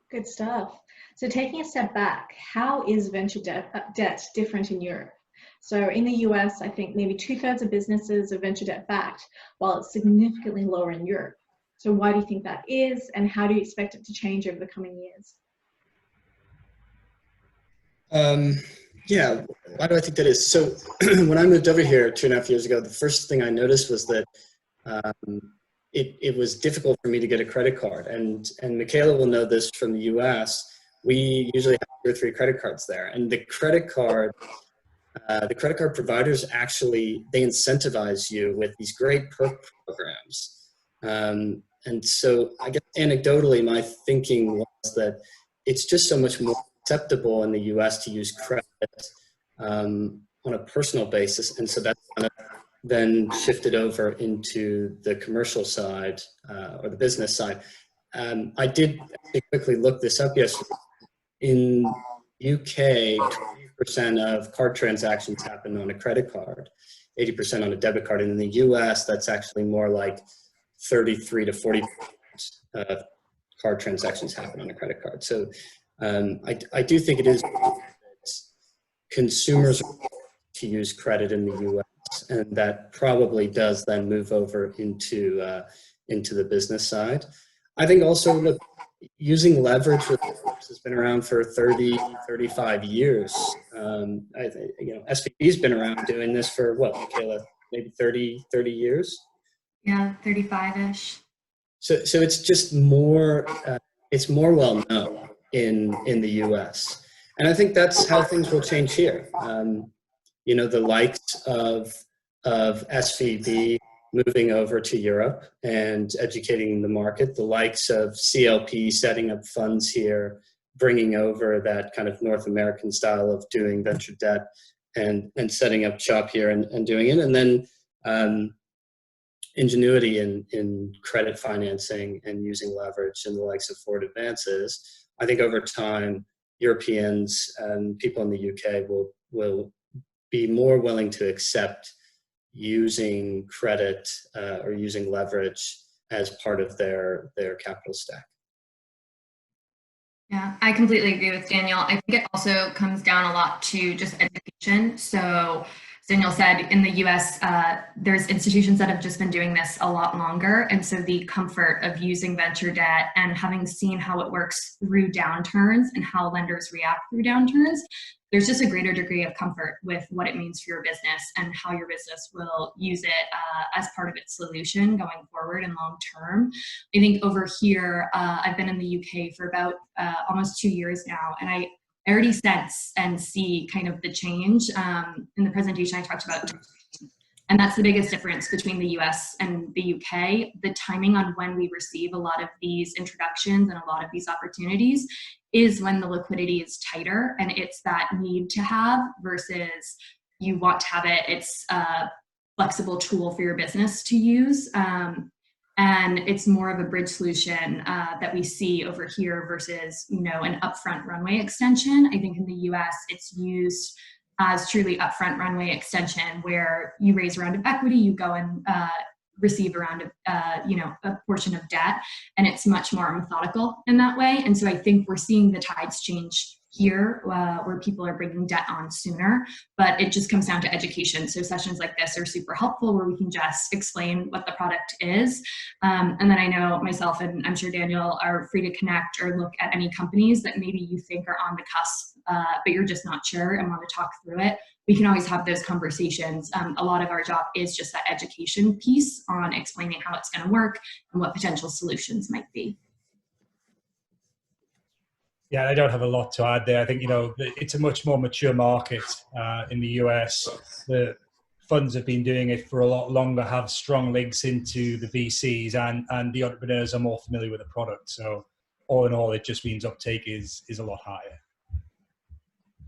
Good stuff. So taking a step back, how is venture debt different in Europe? So in the US, I think maybe 2/3 of businesses are venture debt backed, while it's significantly lower in Europe. So why do you think that is, and how do you expect it to change over the coming years? Yeah, why do I think that is? So when I moved over here 2.5 years ago, the first thing I noticed was that it was difficult for me to get a credit card. And Michaela will know this from the US. We usually have 2 or 3 credit cards there. And the credit card providers actually, they incentivize you with these great perk programs. And so I guess anecdotally, my thinking was that it's just so much more acceptable in the US to use credit on a personal basis. And so that's kind of then shifted over into the commercial side or the business side. I did quickly look this up yesterday. In UK, 20% of card transactions happen on a credit card, 80% on a debit card. And in the US, that's actually more like 33 to 40% of card transactions happen on a credit card. So I do think it is consumers to use credit in the US. and that probably does then move over into the business side. I think also, look, using leverage has been around for 30, 35 years. I think, SVB's been around doing this for what, Michaela, maybe 30 years? Yeah, 35-ish. So it's just more, it's more well known in the US. And I think that's how things will change here. The likes of SVB moving over to Europe and educating the market, the likes of CLP setting up funds here, bringing over that kind of North American style of doing venture debt and setting up shop here and doing it. And then ingenuity in credit financing and using leverage and the likes of forward advances. I think over time, Europeans and people in the UK will be more willing to accept using credit or using leverage as part of their capital stack. Yeah, I completely agree with Daniel. I think it also comes down a lot to just education. So as Daniel said, in the US, there's institutions that have just been doing this a lot longer. And so the comfort of using venture debt and having seen how it works through downturns and how lenders react through downturns, there's just a greater degree of comfort with what it means for your business and how your business will use it as part of its solution going forward and long term. I think over here, I've been in the UK for about almost 2 years now, and I already sense and see kind of the change. In the presentation I talked about, and that's the biggest difference between the US and the UK. The timing on when we receive a lot of these introductions and a lot of these opportunities is when the liquidity is tighter, and it's that need to have versus you want to have it. It's a flexible tool for your business to use. And it's more of a bridge solution that we see over here versus, an upfront runway extension. I think in the US, it's used as truly upfront runway extension where you raise a round of equity, you go and receive a round of, a portion of debt, and it's much more methodical in that way. And so I think we're seeing the tides change here where people are bringing debt on sooner, but it just comes down to education. So sessions like this are super helpful where we can just explain what the product is. And then I know myself and I'm sure Daniel are free to connect or look at any companies that maybe you think are on the cusp, but you're just not sure and want to talk through it. We can always have those conversations. A lot of our job is just that education piece on explaining how it's going to work and what potential solutions might be. Yeah, I don't have a lot to add there. I think, it's a much more mature market in the US. The funds have been doing it for a lot longer, have strong links into the VCs, and the entrepreneurs are more familiar with the product. So all in all, it just means uptake is a lot higher.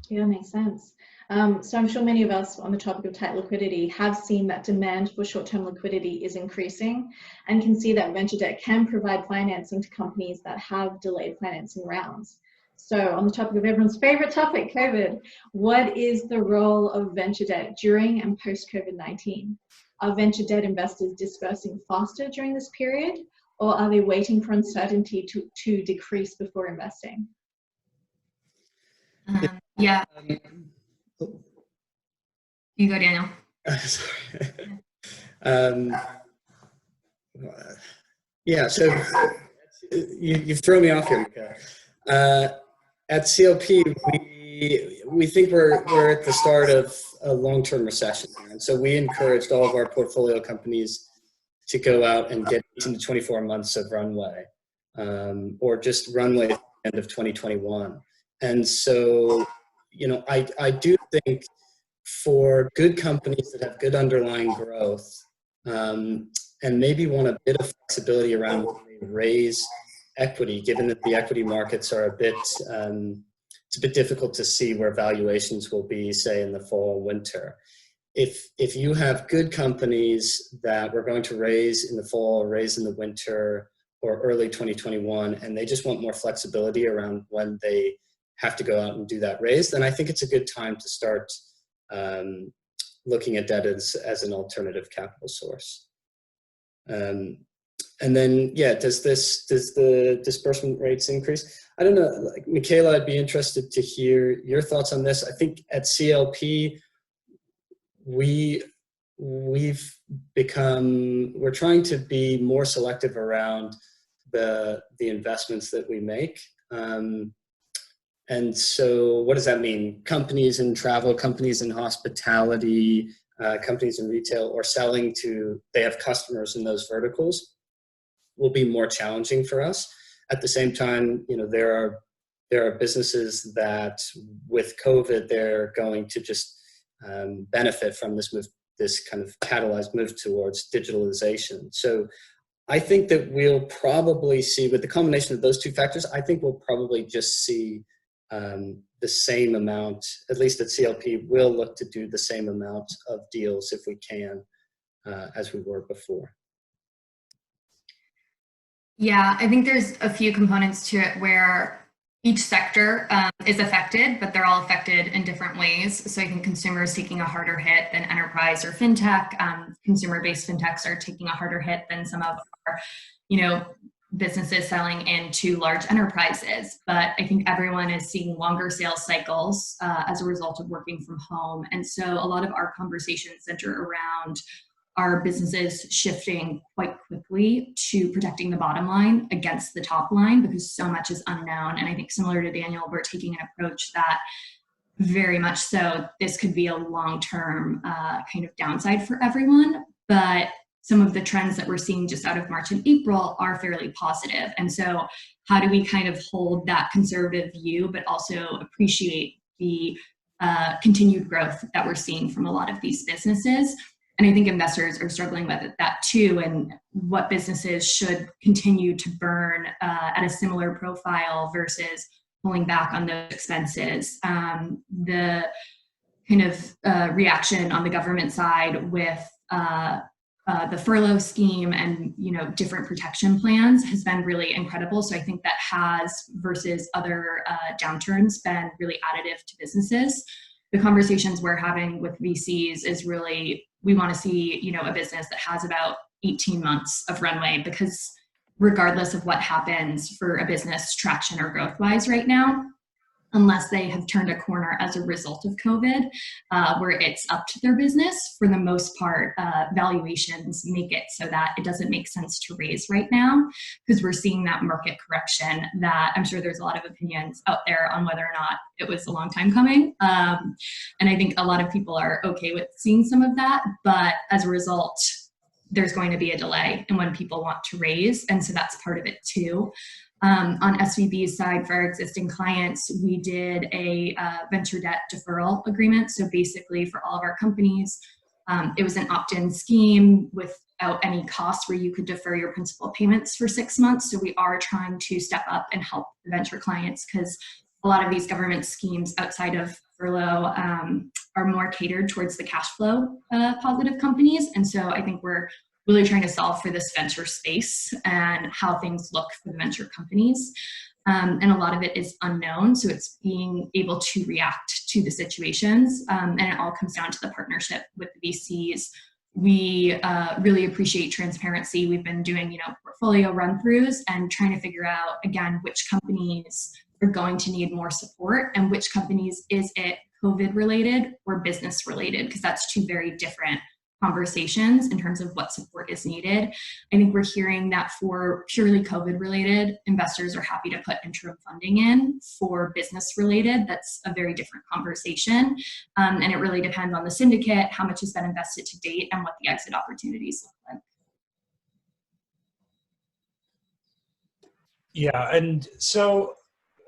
Yeah, makes sense. So I'm sure many of us on the topic of tight liquidity have seen that demand for short-term liquidity is increasing and can see that venture debt can provide financing to companies that have delayed financing rounds. So on the topic of everyone's favorite topic, COVID, what is the role of venture debt during and post-COVID-19? Are venture debt investors dispersing faster during this period, or are they waiting for uncertainty to decrease before investing? Yeah. You go, Daniel. Yeah, so you've thrown me off here, Michaela. At CLP, we think we're at the start of a long-term recession, and so we encouraged all of our portfolio companies to go out and get 18 to 24 months of runway, or just runway at the end of 2021. And so, I do think for good companies that have good underlying growth, and maybe want a bit of flexibility around when they raise equity, given that the equity markets are it's a bit difficult to see where valuations will be, say, in the fall and winter. If you have good companies that we're going to raise in the fall, raise in the winter, or early 2021, and they just want more flexibility around when they have to go out and do that raise, then I think it's a good time to start looking at debt as an alternative capital source. And then, does the disbursement rates increase? I don't know, like Michaela, I'd be interested to hear your thoughts on this. I think at CLP, we we're trying to be more selective around the investments that we make. And so what does that mean? Companies in travel, companies in hospitality, companies in retail, or they have customers in those verticals will be more challenging for us. At the same time, there are businesses that with COVID, they're going to just benefit from this kind of catalyzed move towards digitalization. So I think that we'll probably see, with the combination of those two factors, I think we'll probably just see the same amount, at least at CLP, we'll look to do the same amount of deals if we can as we were before. Yeah, I think there's a few components to it where each sector is affected, but they're all affected in different ways. So I think consumers taking a harder hit than enterprise or fintech. Consumer-based fintechs are taking a harder hit than some of our, businesses selling into large enterprises. But I think everyone is seeing longer sales cycles as a result of working from home. And so a lot of our conversations center around our businesses shifting quite quickly to protecting the bottom line against the top line, because so much is unknown. And I think similar to Daniel, we're taking an approach that very much so this could be a long-term kind of downside for everyone. But some of the trends that we're seeing just out of March and April are fairly positive. And so how do we kind of hold that conservative view, but also appreciate the continued growth that we're seeing from a lot of these businesses? And I think investors are struggling with that too, and what businesses should continue to burn at a similar profile versus pulling back on those expenses. The kind of reaction on the government side with the furlough scheme and different protection plans has been really incredible. So I think that has, versus other downturns, been really additive to businesses. The conversations we're having with VCs is really, we want to see a business that has about 18 months of runway, because regardless of what happens for a business traction or growth wise right now, unless they have turned a corner as a result of COVID, where it's up to their business, for the most part, valuations make it so that it doesn't make sense to raise right now, because we're seeing that market correction that I'm sure there's a lot of opinions out there on whether or not it was a long time coming. And I think a lot of people are okay with seeing some of that, but as a result, there's going to be a delay in when people want to raise. And so that's part of it too. On SVB's side, for our existing clients, we did a venture debt deferral agreement. So basically for all of our companies, it was an opt-in scheme without any cost, where you could defer your principal payments for 6 months. So we are trying to step up and help the venture clients, because a lot of these government schemes outside of furlough are more catered towards the cash flow positive companies. And so I think we're really trying to solve for this venture space and how things look for the venture companies. And a lot of it is unknown. So it's being able to react to the situations. And it all comes down to the partnership with the VCs. We really appreciate transparency. We've been doing, portfolio run-throughs and trying to figure out, again, which companies are going to need more support and which companies is it COVID related or business related, because that's two very different conversations in terms of what support is needed. I think we're hearing that for purely COVID related, investors are happy to put interim funding in. For business related, that's a very different conversation. And it really depends on the syndicate, how much has been invested to date, and what the exit opportunities look like. Yeah, and so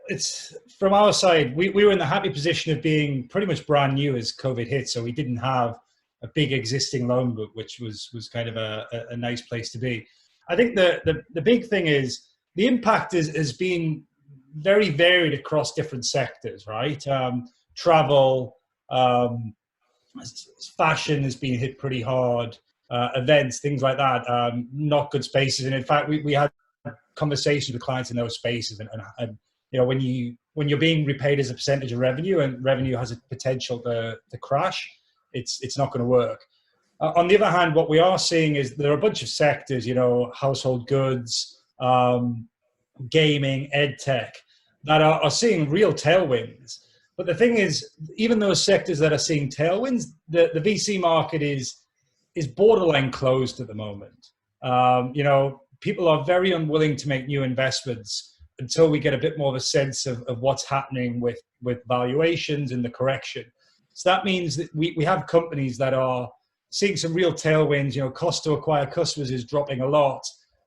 it's from our side, we were in the happy position of being pretty much brand new as COVID hit, so we didn't have a big existing loan book, which was kind of a nice place to be. I think the big thing is the impact has been very varied across different sectors, right? Travel, fashion has been hit pretty hard, events, things like that, not good spaces. And in fact, we had conversations with clients in those spaces, and when you're being repaid as a percentage of revenue, and revenue has a potential to crash, it's not going to work. On the other hand, what we are seeing is there are a bunch of sectors, household goods, gaming, ed tech, that are seeing real tailwinds. But the thing is, even those sectors that are seeing tailwinds, the VC market is is borderline closed at the moment. You know, people are very unwilling to make new investments until we get a bit more of a sense of what's happening with valuations and the correction. So that means that we have companies that are seeing some real tailwinds. You know, cost to acquire customers is dropping a lot,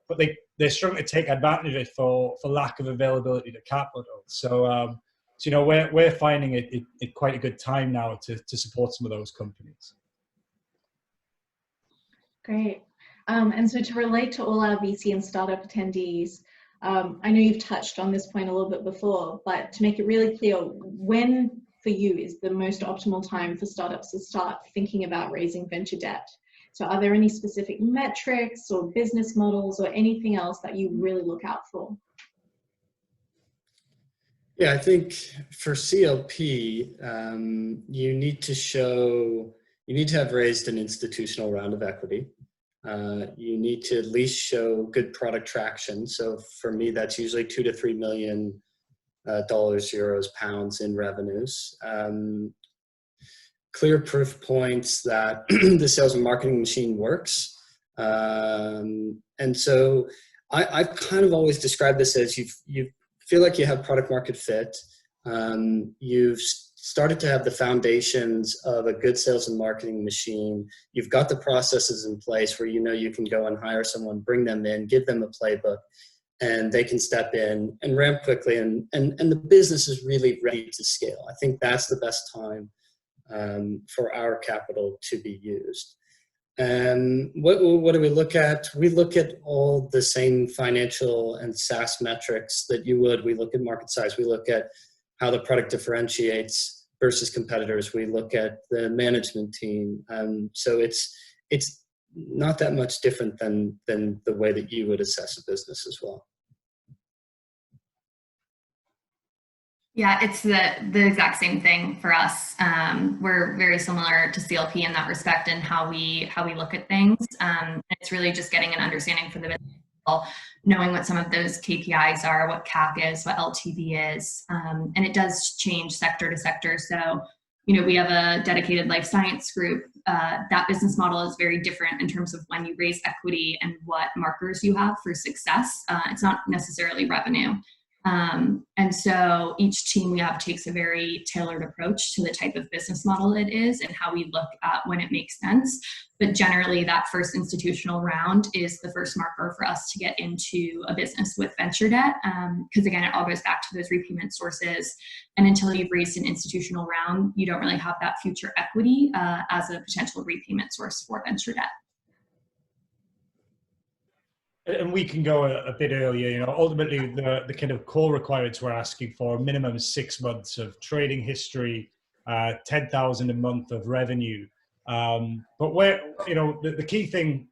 but they're struggling to take advantage of it for lack of availability to capital. So, you know, we're finding it quite a good time now to support some of those companies. Great. And so to relate to all our VC and startup attendees, I know you've touched on this point a little bit before, but to make it really clear, when for you is the most optimal time for startups to start thinking about raising venture debt? So are there any specific metrics or business models or anything else that you really look out for? Yeah, I think for CLP, you need to have raised an institutional round of equity. You need to at least show good product traction. So for me, that's usually $2 to $3 million, euros, pounds in revenues. Clear proof points that the sales and marketing machine works. And so I've kind of always described this as you feel like you have product market fit. You've started to have the foundations of a good sales and marketing machine. You've got the processes in place where you know you can go and hire someone, bring them in, give them a playbook, and they can step in and ramp quickly, and the business is really ready to scale. I think that's the best time for our capital to be used. And what do we look at? We look at all the same financial and SaaS metrics that you would. We look at market size. We look at how the product differentiates versus competitors. We look at the management team. So it's not that much different than the way that you would assess a business as well. Yeah, it's the exact same thing for us. We're very similar to CLP in that respect and how we look at things. It's really just getting an understanding for the business, knowing what some of those KPIs are, what CAC is, what LTV is, and it does change sector to sector. So, you know, we have a dedicated life science group. That business model is very different in terms of when you raise equity and what markers you have for success. It's not necessarily revenue. And so each team we have takes a very tailored approach to the type of business model it is and how we look at when it makes sense. But generally that first institutional round is the first marker for us to get into a business with venture debt. Because again, it all goes back to those repayment sources. And until you've raised an institutional round, you don't really have that future equity as a potential repayment source for venture debt. And we can go a bit earlier. You know, ultimately the kind of core requirements we're asking for, minimum 6 months of trading history, 10,000 a month of revenue. But the key thing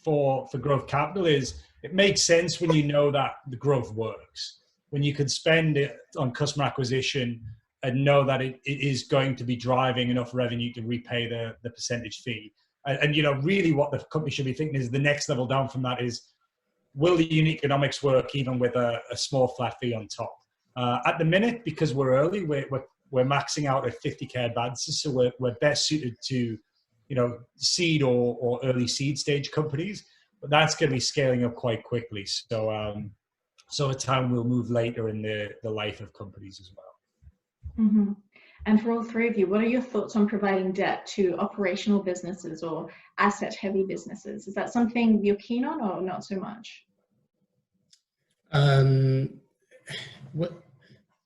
for growth capital is it makes sense when you know that the growth works. When you can spend it on customer acquisition and know that it is going to be driving enough revenue to repay the percentage fee. And you know, really what the company should be thinking is the next level down from that is, will the unit economics work even with a small flat fee on top? At the minute, because we're early, we're maxing out at 50K advances, so we're best suited to, you know, seed or early seed stage companies, but that's going to be scaling up quite quickly. So at time we'll move later in the life of companies as well. Mm-hmm. And for all three of you, what are your thoughts on providing debt to operational businesses or asset-heavy businesses? Is that something you're keen on or not so much? What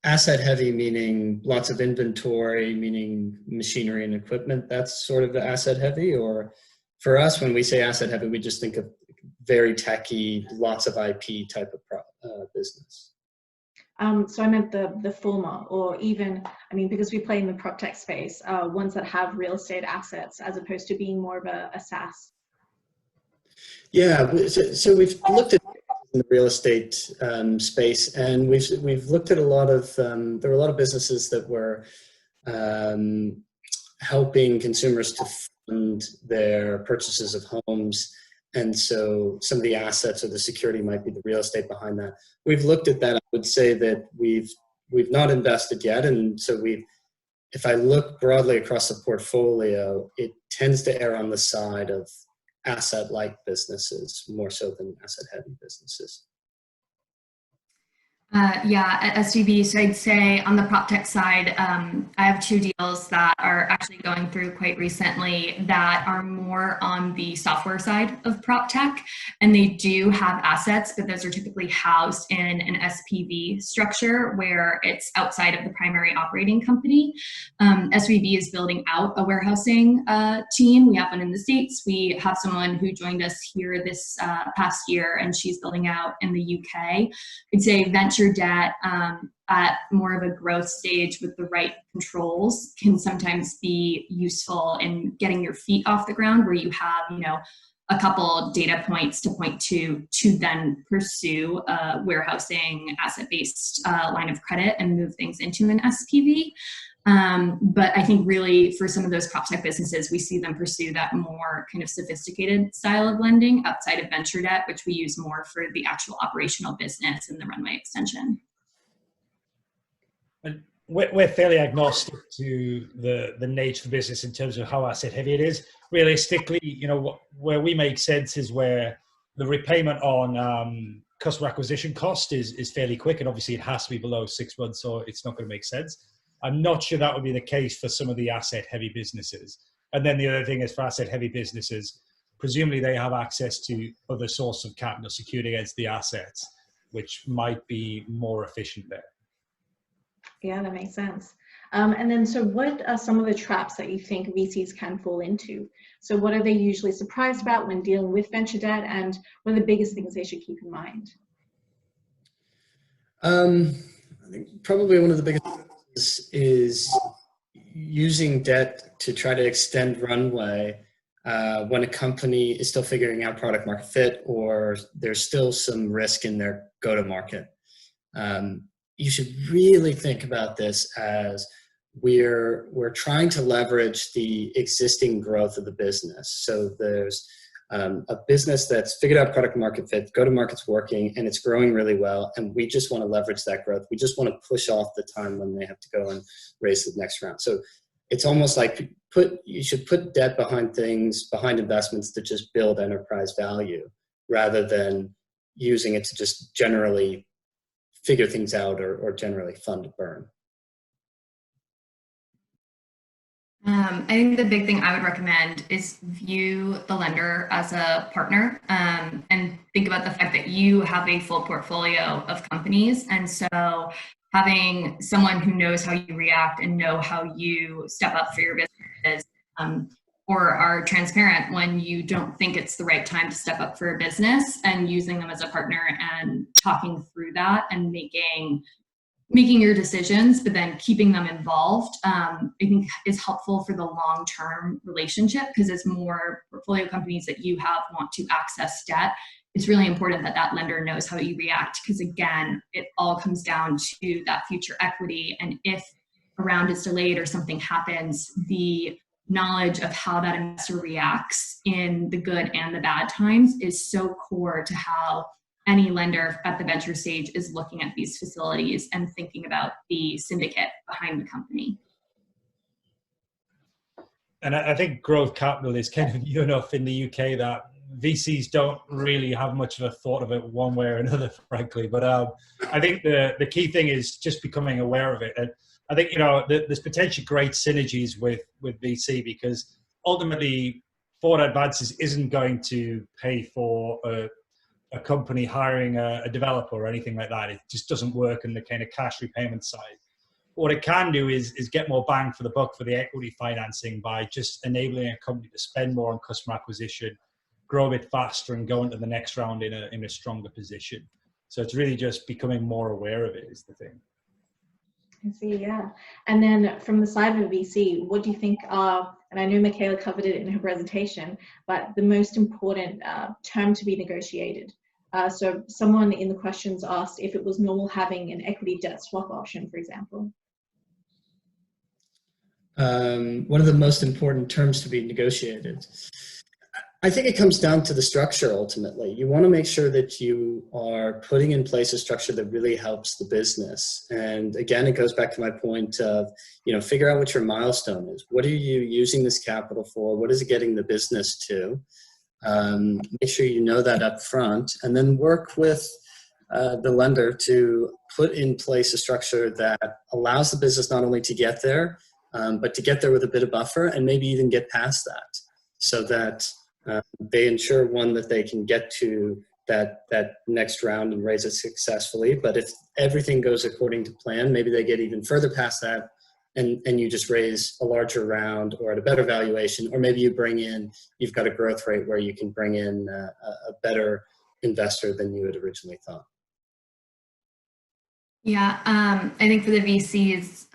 asset-heavy meaning lots of inventory, meaning machinery and equipment? That's sort of the asset-heavy. Or for us, when we say asset-heavy, we just think of very techy, lots of IP type of business. So I meant the former, or even, I mean, because we play in the prop tech space, ones that have real estate assets as opposed to being more of a SaaS. Yeah, so we've looked at in the real estate space, and we've looked at a lot of there were a lot of businesses that were helping consumers to fund their purchases of homes. And so some of the assets or the security might be the real estate behind that. We've looked at that. I would say that we've not invested yet. And so if I look broadly across the portfolio, it tends to err on the side of asset-like businesses more so than asset-heavy businesses. Yeah, at SVB, so I'd say on the prop tech side, I have 2 deals that are actually going through quite recently that are more on the software side of prop tech, and they do have assets, but those are typically housed in an SPV structure where it's outside of the primary operating company. SVB is building out a warehousing team. We have one in the States. We have someone who joined us here this past year, and she's building out in the UK. I'd say venture debt at more of a growth stage with the right controls can sometimes be useful in getting your feet off the ground, where you have, you know, a couple data points to point to then pursue a warehousing asset-based line of credit and move things into an SPV. But I think really for some of those prop tech businesses, we see them pursue that more kind of sophisticated style of lending outside of venture debt, which we use more for the actual operational business and the runway extension. And we're fairly agnostic to the nature of the business in terms of how asset heavy it is. Realistically, you know, where we make sense is where the repayment on customer acquisition cost is fairly quick, and obviously it has to be below 6 months, so it's not going to make sense. I'm not sure that would be the case for some of the asset-heavy businesses. And then the other thing is for asset-heavy businesses, presumably they have access to other sources of capital secured against the assets, which might be more efficient there. Yeah, that makes sense. And then, so what are some of the traps that you think VCs can fall into? So what are they usually surprised about when dealing with venture debt, and what are the biggest things they should keep in mind? I think probably one of the biggest is using debt to try to extend runway when a company is still figuring out product market fit, or there's still some risk in their go-to-market. You should really think about this as we're trying to leverage the existing growth of the business. So there's a business that's figured out product market fit, go-to-market's working, and it's growing really well, and we just want to leverage that growth. We just want to push off the time when they have to go and raise the next round. So it's almost like you should put debt behind things, behind investments that just build enterprise value, rather than using it to just generally figure things out or generally fund a burn. I think the big thing I would recommend is view the lender as a partner, and think about the fact that you have a full portfolio of companies. And so having someone who knows how you react and know how you step up for your business, or are transparent when you don't think it's the right time to step up for a business, and using them as a partner and talking through that and making your decisions, but then keeping them involved, I think is helpful for the long-term relationship, because as more portfolio companies that you have want to access debt, it's really important that that lender knows how you react, because again, it all comes down to that future equity. And if a round is delayed or something happens, the knowledge of how that investor reacts in the good and the bad times is so core to how any lender at the venture stage is looking at these facilities and thinking about the syndicate behind the company. And I think growth capital is kind of new enough in the UK that VCs don't really have much of a thought of it one way or another, frankly. But I think the key thing is just becoming aware of it. And I think, you know, there's potentially great synergies with VC, because ultimately forward advances isn't going to pay for a company hiring a developer or anything like that. It just doesn't work in the kind of cash repayment side. What it can do is get more bang for the buck for the equity financing by just enabling a company to spend more on customer acquisition, grow a bit faster, and go into the next round in a stronger position. So it's really just becoming more aware of it is the thing. I see, yeah. And then from the side of a VC, what do you think are, and I know Michaela covered it in her presentation, but the most important term to be negotiated? So someone in the questions asked if it was normal having an equity debt swap option, for example. One of the most important terms to be negotiated. I think it comes down to the structure ultimately. You want to make sure that you are putting in place a structure that really helps the business. And again, it goes back to my point of, you know, figure out what your milestone is. What are you using this capital for? What is it getting the business to? Make sure you know that up front, and then work with the lender to put in place a structure that allows the business not only to get there, but to get there with a bit of buffer and maybe even get past that, so that they ensure, one, that they can get to that next round and raise it successfully. But if everything goes according to plan, maybe they get even further past that, and you just raise a larger round or at a better valuation, or maybe you've got a growth rate where you can bring in a better investor than you had originally thought. Yeah, I think for the VCs,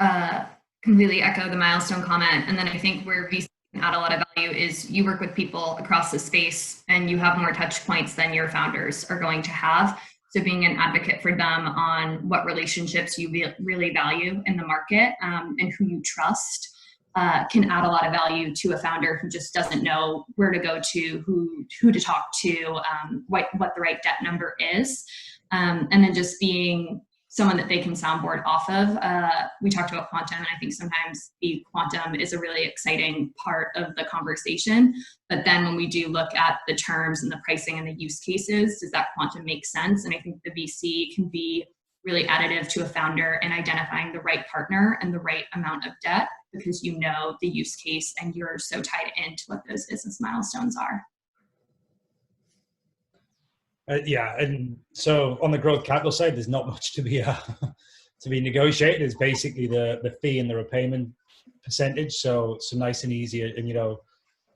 completely echo the milestone comment. And then I think where VCs can add a lot of value is you work with people across the space and you have more touch points than your founders are going to have. So being an advocate for them on what relationships you really value in the market, and who you trust, can add a lot of value to a founder who just doesn't know where to go to, who to talk to, what the right debt number is. And then just being someone that they can soundboard off of. We talked about quantum, and I think sometimes the quantum is a really exciting part of the conversation. But then when we do look at the terms and the pricing and the use cases, does that quantum make sense? And I think the VC can be really additive to a founder in identifying the right partner and the right amount of debt, because you know the use case and you're so tied into what those business milestones are. Yeah, and so on the growth capital side, there's not much to be negotiated. It's basically the fee and the repayment percentage. So nice and easy, and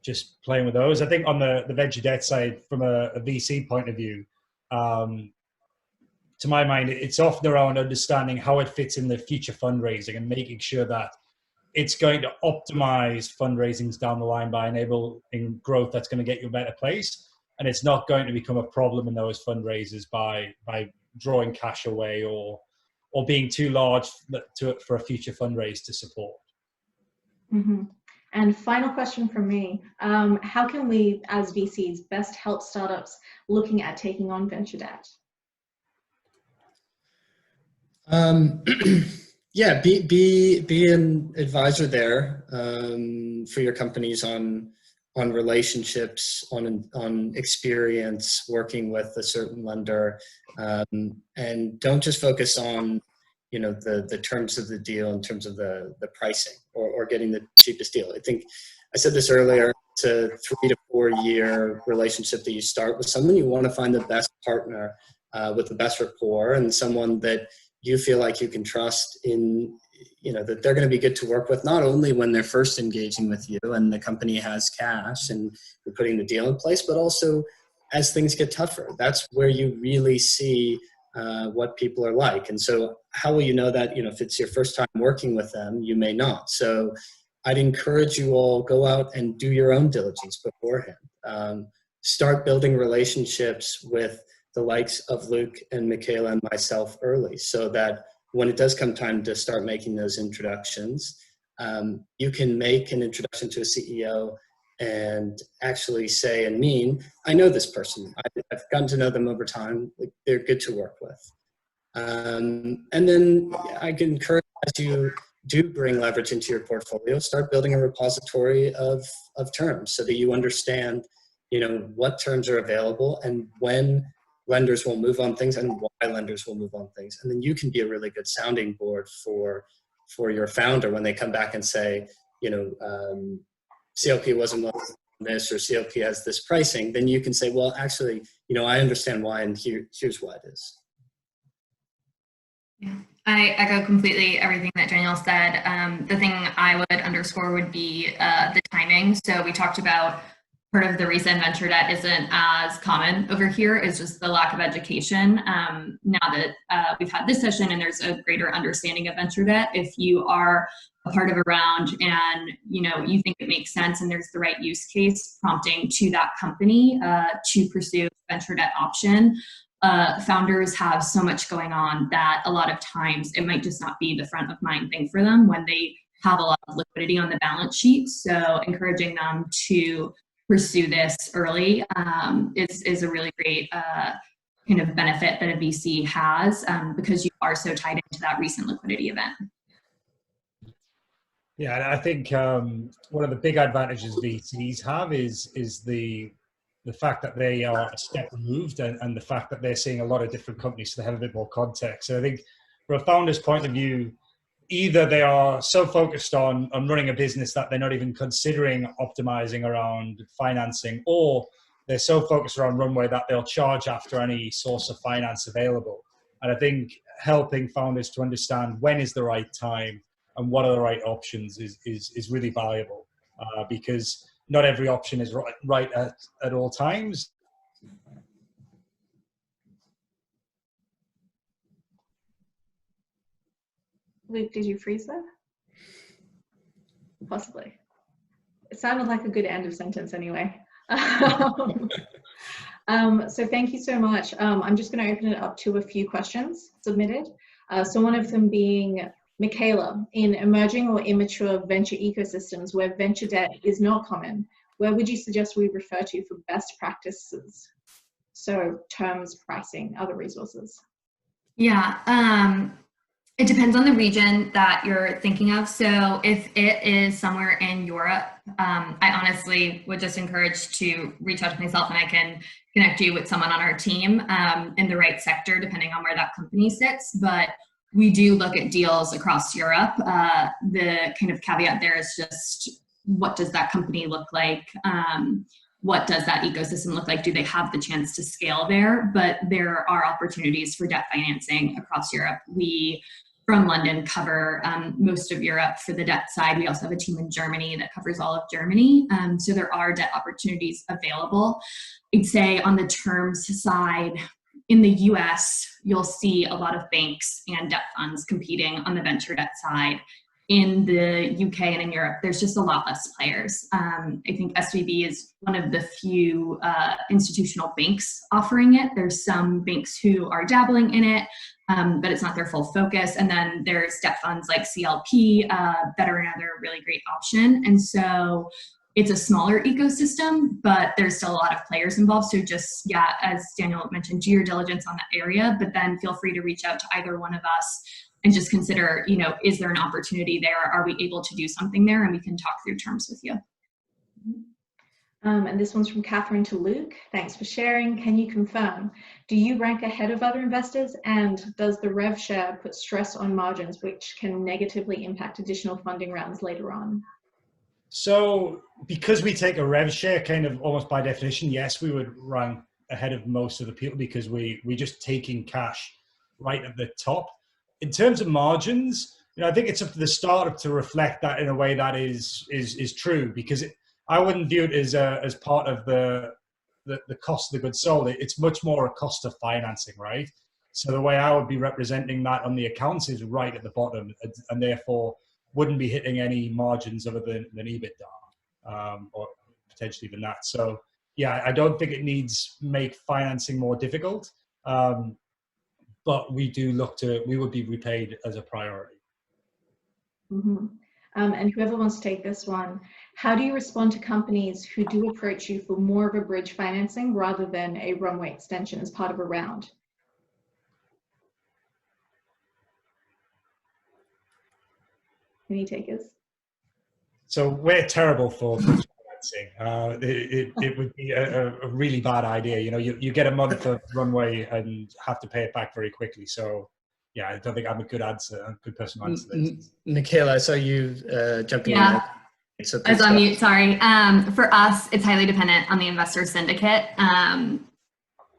just playing with those. I think on the venture debt side, from a VC point of view, to my mind, it's often around understanding how it fits in the future fundraising and making sure that it's going to optimize fundraisings down the line by enabling growth that's going to get you a better place. And it's not going to become a problem in those fundraisers by drawing cash away or being too large for a future fundraise to support. Mm-hmm. And final question from me. How can we, as VCs, best help startups looking at taking on venture debt? Yeah, be an advisor there for your companies on relationships, on experience working with a certain lender, and don't just focus on the terms of the deal in terms of the pricing or getting the cheapest deal. I think I said this earlier. It's a 3 to 4 year relationship that you start with someone. You want to find the best partner with the best rapport, and someone that you feel like you can trust in, that they're going to be good to work with, not only when they're first engaging with you and the company has cash and you're putting the deal in place, but also as things get tougher. That's where you really see what people are like. And so how will you know that? If it's your first time working with them, you may not. So I'd encourage you all, go out and do your own diligence beforehand. Start building relationships with the likes of Luke and Michaela and myself early, so that when it does come time to start making those introductions, you can make an introduction to a CEO and actually say and mean, I know this person. I've gotten to know them over time. They're good to work with. And then I can encourage, as you do bring leverage into your portfolio, start building a repository of terms so that you understand, what terms are available and when lenders will move on things and why lenders will move on things. And then you can be a really good sounding board for your founder when they come back and say, CLP wasn't on this, or CLP has this pricing. Then you can say, well, actually, I understand why, and here's why it is. Yeah, I echo completely everything that Daniel said. The thing I would underscore would be the timing. So we talked about part of the reason venture debt isn't as common over here is just the lack of education. Now that we've had this session and there's a greater understanding of venture debt, if you are a part of a round and you think it makes sense and there's the right use case prompting to that company to pursue venture debt option, founders have so much going on that a lot of times it might just not be the front of mind thing for them when they have a lot of liquidity on the balance sheet. So encouraging them to pursue this early is a really great kind of benefit that a VC has because you are so tied into that recent liquidity event. Yeah, I think one of the big advantages VCs have is the the fact that they are a step removed and the fact that they're seeing a lot of different companies, so they have a bit more context. So I think from a founder's point of view, either they are so focused on running a business that they're not even considering optimizing around financing, or they're so focused around runway that they'll charge after any source of finance available. And I think helping founders to understand when is the right time and what are the right options is really valuable, because not every option is right at all times. Luke, did you freeze there? Possibly. It sounded like a good end of sentence anyway. So thank you so much. I'm just going to open it up to a few questions submitted. So one of them being, Michaela, in emerging or immature venture ecosystems where venture debt is not common, where would you suggest we refer to for best practices? So terms, pricing, other resources. Yeah, it depends on the region that you're thinking of. So if it is somewhere in Europe, I honestly would just encourage to reach out to myself, and I can connect you with someone on our team in the right sector, depending on where that company sits. But we do look at deals across Europe. The kind of caveat there is just, what does that company look like? What does that ecosystem look like? Do they have the chance to scale there? But there are opportunities for debt financing across Europe. We, from London, cover most of Europe for the debt side. We also have a team in Germany that covers all of Germany. So there are debt opportunities available. I'd say on the terms side, in the US, you'll see a lot of banks and debt funds competing on the venture debt side. In the UK and in Europe, there's just a lot less players. I think SVB is one of the few institutional banks offering it. There's some banks who are dabbling in it, but it's not their full focus. And then there's debt funds like CLP that are another really great option. And so it's a smaller ecosystem, but there's still a lot of players involved. So just, yeah, as Daniel mentioned, do your diligence on that area, but then feel free to reach out to either one of us and just consider, you know, is there an opportunity there? Are we able to do something there? And we can talk through terms with you. And this one's from Catherine to Luke. Thanks for sharing. Can you confirm, do you rank ahead of other investors? And does the rev share put stress on margins, which can negatively impact additional funding rounds later on? So because we take a rev share, kind of almost by definition, yes, we would rank ahead of most of the people because we just taking cash right at the top. In terms of margins, you know, I think it's up to the startup to reflect that in a way that is true, because I wouldn't view it as part of the cost of the goods sold. It's much more a cost of financing, right? So the way I would be representing that on the accounts is right at the bottom, and therefore wouldn't be hitting any margins other than EBITDA, or potentially even that. So yeah, I don't think it needs make financing more difficult, but we would be repaid as a priority. Mm-hmm. And whoever wants to take this one, how do you respond to companies who do approach you for more of a bridge financing rather than a runway extension as part of a round? Any takers? So we're terrible for bridge financing. It would be a really bad idea. You know, you get a month of runway and have to pay it back very quickly. So yeah, I don't think I'm a good person to answer this. Michaela, I saw you jumping in. So I was on mute, sorry. For us, it's highly dependent on the investor syndicate.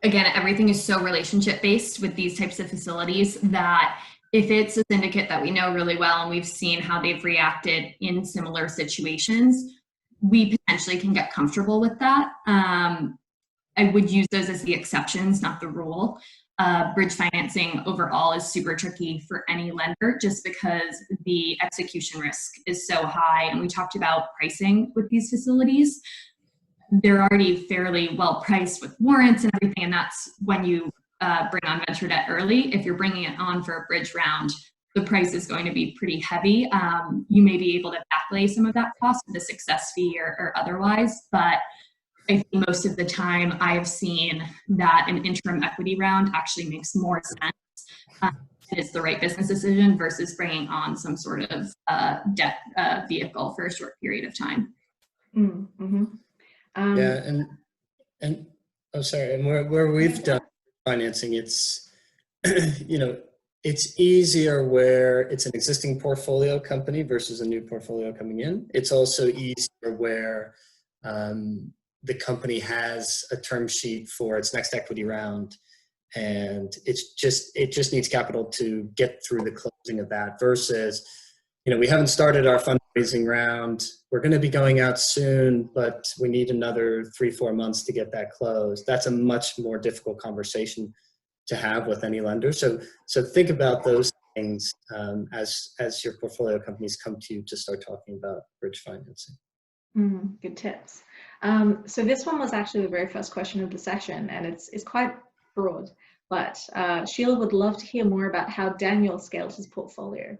Again, everything is so relationship based with these types of facilities that if it's a syndicate that we know really well and we've seen how they've reacted in similar situations, we potentially can get comfortable with that. I would use those as the exceptions, not the rule. Bridge financing overall is super tricky for any lender just because the execution risk is so high. And we talked about pricing with these facilities. They're already fairly well priced with warrants and everything. And that's when you bring on venture debt early. If you're bringing it on for a bridge round, the price is going to be pretty heavy. You may be able to backlay some of that cost with a success fee or otherwise, but I think most of the time I've seen that an interim equity round actually makes more sense. And it's the right business decision versus bringing on some sort of debt vehicle for a short period of time. Mm-hmm. Yeah, And oh, sorry, and where we've done financing, it's it's easier where it's an existing portfolio company versus a new portfolio coming in. It's also easier where the company has a term sheet for its next equity round, and it just needs capital to get through the closing of that. Versus, we haven't started our fundraising round. We're going to be going out soon, but we need another 3-4 months to get that closed. That's a much more difficult conversation to have with any lender. So think about those things as your portfolio companies come to you to start talking about bridge financing. Good tips. So this one was actually the very first question of the session, and it's quite broad, but Sheila would love to hear more about how Daniel scaled his portfolio.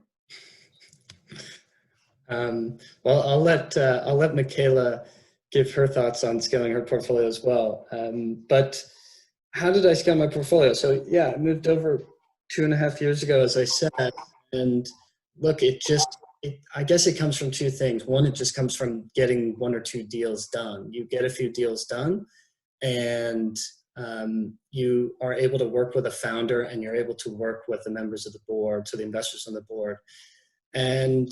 Well, I'll let Michaela give her thoughts on scaling her portfolio as well. But how did I scale my portfolio? So yeah, I moved over 2.5 years ago, as I said, and look, I guess it comes from two things. One, it just comes from getting 1 or 2 deals done. You get a few deals done, and you are able to work with a founder, and you're able to work with the members of the board, so the investors on the board, and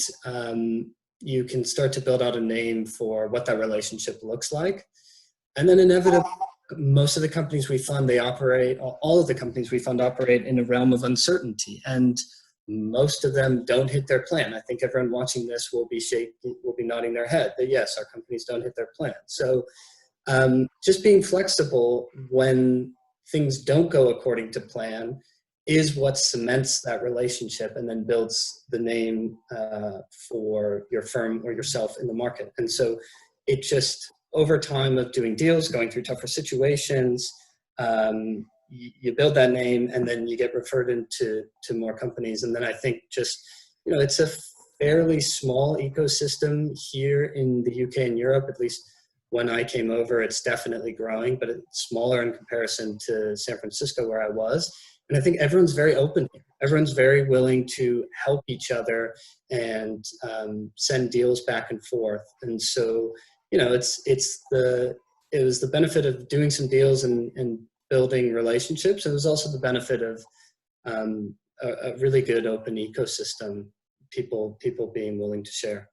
you can start to build out a name for what that relationship looks like. And then inevitably, most of the companies we fund, all of the companies we fund operate in a realm of uncertainty, and most of them don't hit their plan. I think everyone watching this will be nodding their head that yes, our companies don't hit their plan. So just being flexible when things don't go according to plan is what cements that relationship and then builds the name for your firm or yourself in the market. And so it just, over time of doing deals, going through tougher situations, you build that name, and then you get referred into more companies. And then I think just, it's a fairly small ecosystem here in the UK and Europe. At least when I came over, it's definitely growing, but it's smaller in comparison to San Francisco where I was. And I think everyone's very open here. Everyone's very willing to help each other and send deals back and forth. And so, it was the benefit of doing some deals and building relationships. It was also the benefit of a really good open ecosystem, people being willing to share.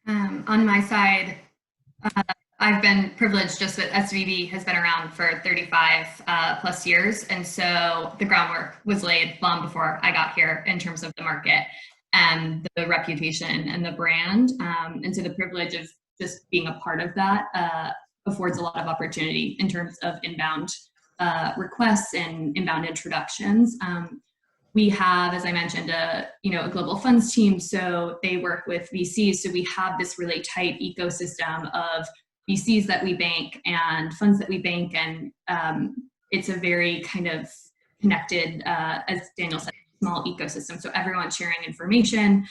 On my side, I've been privileged just that SVB has been around for 35 plus years. And so the groundwork was laid long before I got here in terms of the market and the reputation and the brand. And so the privilege of just being a part of that affords a lot of opportunity in terms of inbound requests and inbound introductions. We have, as I mentioned, a global funds team, so they work with VCs. So we have this really tight ecosystem of VCs that we bank and funds that we bank, and it's a very kind of connected, as Daniel said, small ecosystem. So everyone's sharing information,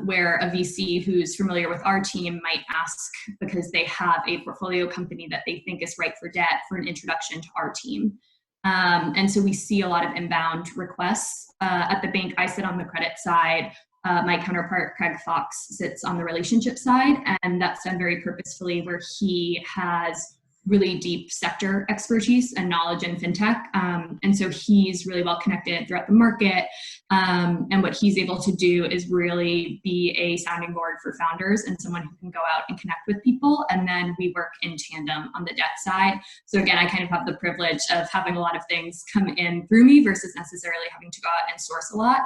where a VC who's familiar with our team might ask, because they have a portfolio company that they think is right for debt, for an introduction to our team. And so we see a lot of inbound requests. At the bank, I sit on the credit side. My counterpart, Craig Fox, sits on the relationship side, and that's done very purposefully, where he has really deep sector expertise and knowledge in fintech. And so he's really well connected throughout the market. And what he's able to do is really be a sounding board for founders and someone who can go out and connect with people. And then we work in tandem on the debt side. So again, I kind of have the privilege of having a lot of things come in through me versus necessarily having to go out and source a lot.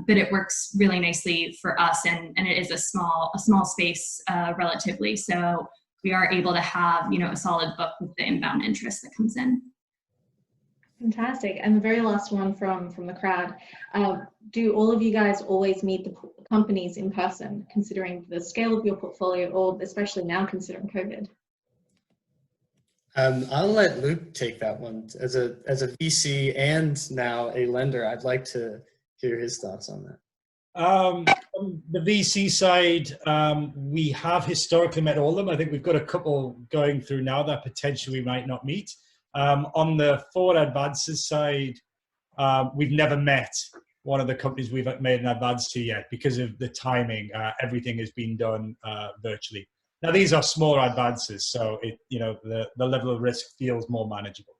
But it works really nicely for us, and it is a small space relatively. So we are able to have, a solid book with the inbound interest that comes in. Fantastic. And the very last one from the crowd, do all of you guys always meet the companies in person, considering the scale of your portfolio, or especially now considering COVID? I'll let Luke take that one. As a VC and now a lender, I'd like to hear his thoughts on that. On the VC side, we have historically met all of them. I think we've got a couple going through now that potentially we might not meet. On the forward advances side, we've never met one of the companies we've made an advance to yet because of the timing. Everything has been done virtually. Now these are smaller advances, so the level of risk feels more manageable.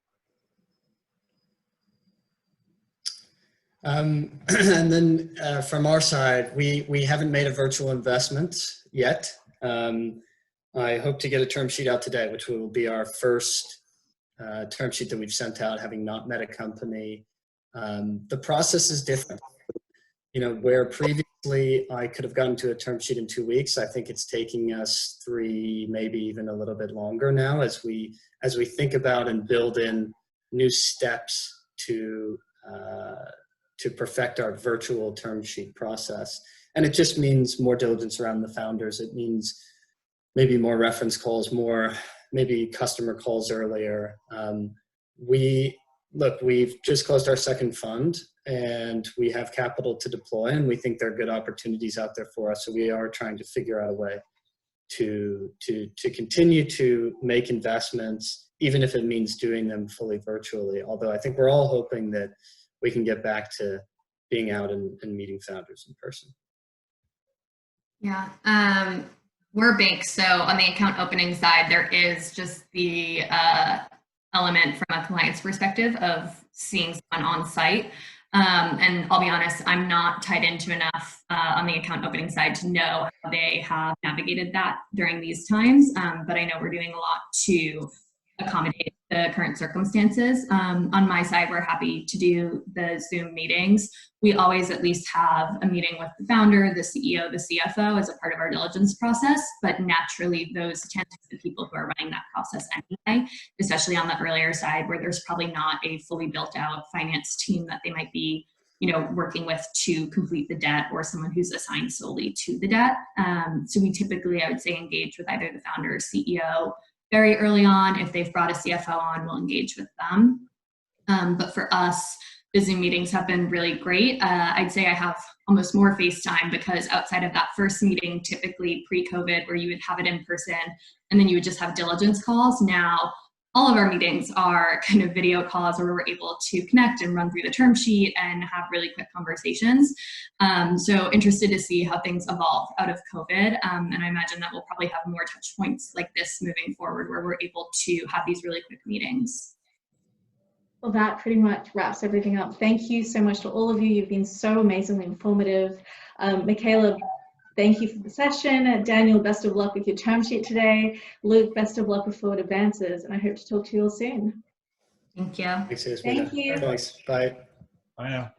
And then from our side, we haven't made a virtual investment yet. I hope to get a term sheet out today, which will be our first term sheet that we've sent out, having not met a company. The process is different. Where previously I could have gotten to a term sheet in 2 weeks, I think it's taking us 3, maybe even a little bit longer now as we think about and build in new steps to perfect our virtual term sheet process. And it just means more diligence around the founders. It means maybe more reference calls, more maybe customer calls earlier. We've just closed our second fund and we have capital to deploy, and we think there are good opportunities out there for us. So we are trying to figure out a way to continue to make investments, even if it means doing them fully virtually. Although I think we're all hoping that we can get back to being out and meeting founders in person. Yeah, we're a bank, so on the account opening side, there is just the element from a compliance perspective of seeing someone on site. And I'll be honest, I'm not tied into enough on the account opening side to know how they have navigated that during these times. But I know we're doing a lot to accommodate the current circumstances. On my side, we're happy to do the Zoom meetings. We always at least have a meeting with the founder, the CEO, the CFO as a part of our diligence process, but naturally those tend to be the people who are running that process anyway, especially on the earlier side where there's probably not a fully built out finance team that they might be working with to complete the debt, or someone who's assigned solely to the debt. So we typically, I would say, engage with either the founder or CEO very early on. If they've brought a CFO on, we'll engage with them. But for us, the Zoom meetings have been really great. I'd say I have almost more FaceTime, because outside of that first meeting, typically pre-COVID, where you would have it in person and then you would just have diligence calls. Now, all of our meetings are kind of video calls where we're able to connect and run through the term sheet and have really quick conversations. So interested to see how things evolve out of COVID. And I imagine that we'll probably have more touch points like this moving forward, where we're able to have these really quick meetings. Well, that pretty much wraps everything up. Thank you so much to all of you. You've been so amazingly informative. Michaela, thank you for the session. Daniel, best of luck with your term sheet today. Luke, best of luck with forward advances. And I hope to talk to you all soon. Thank you. Thanks, Thank you. Thanks. Bye. Bye now.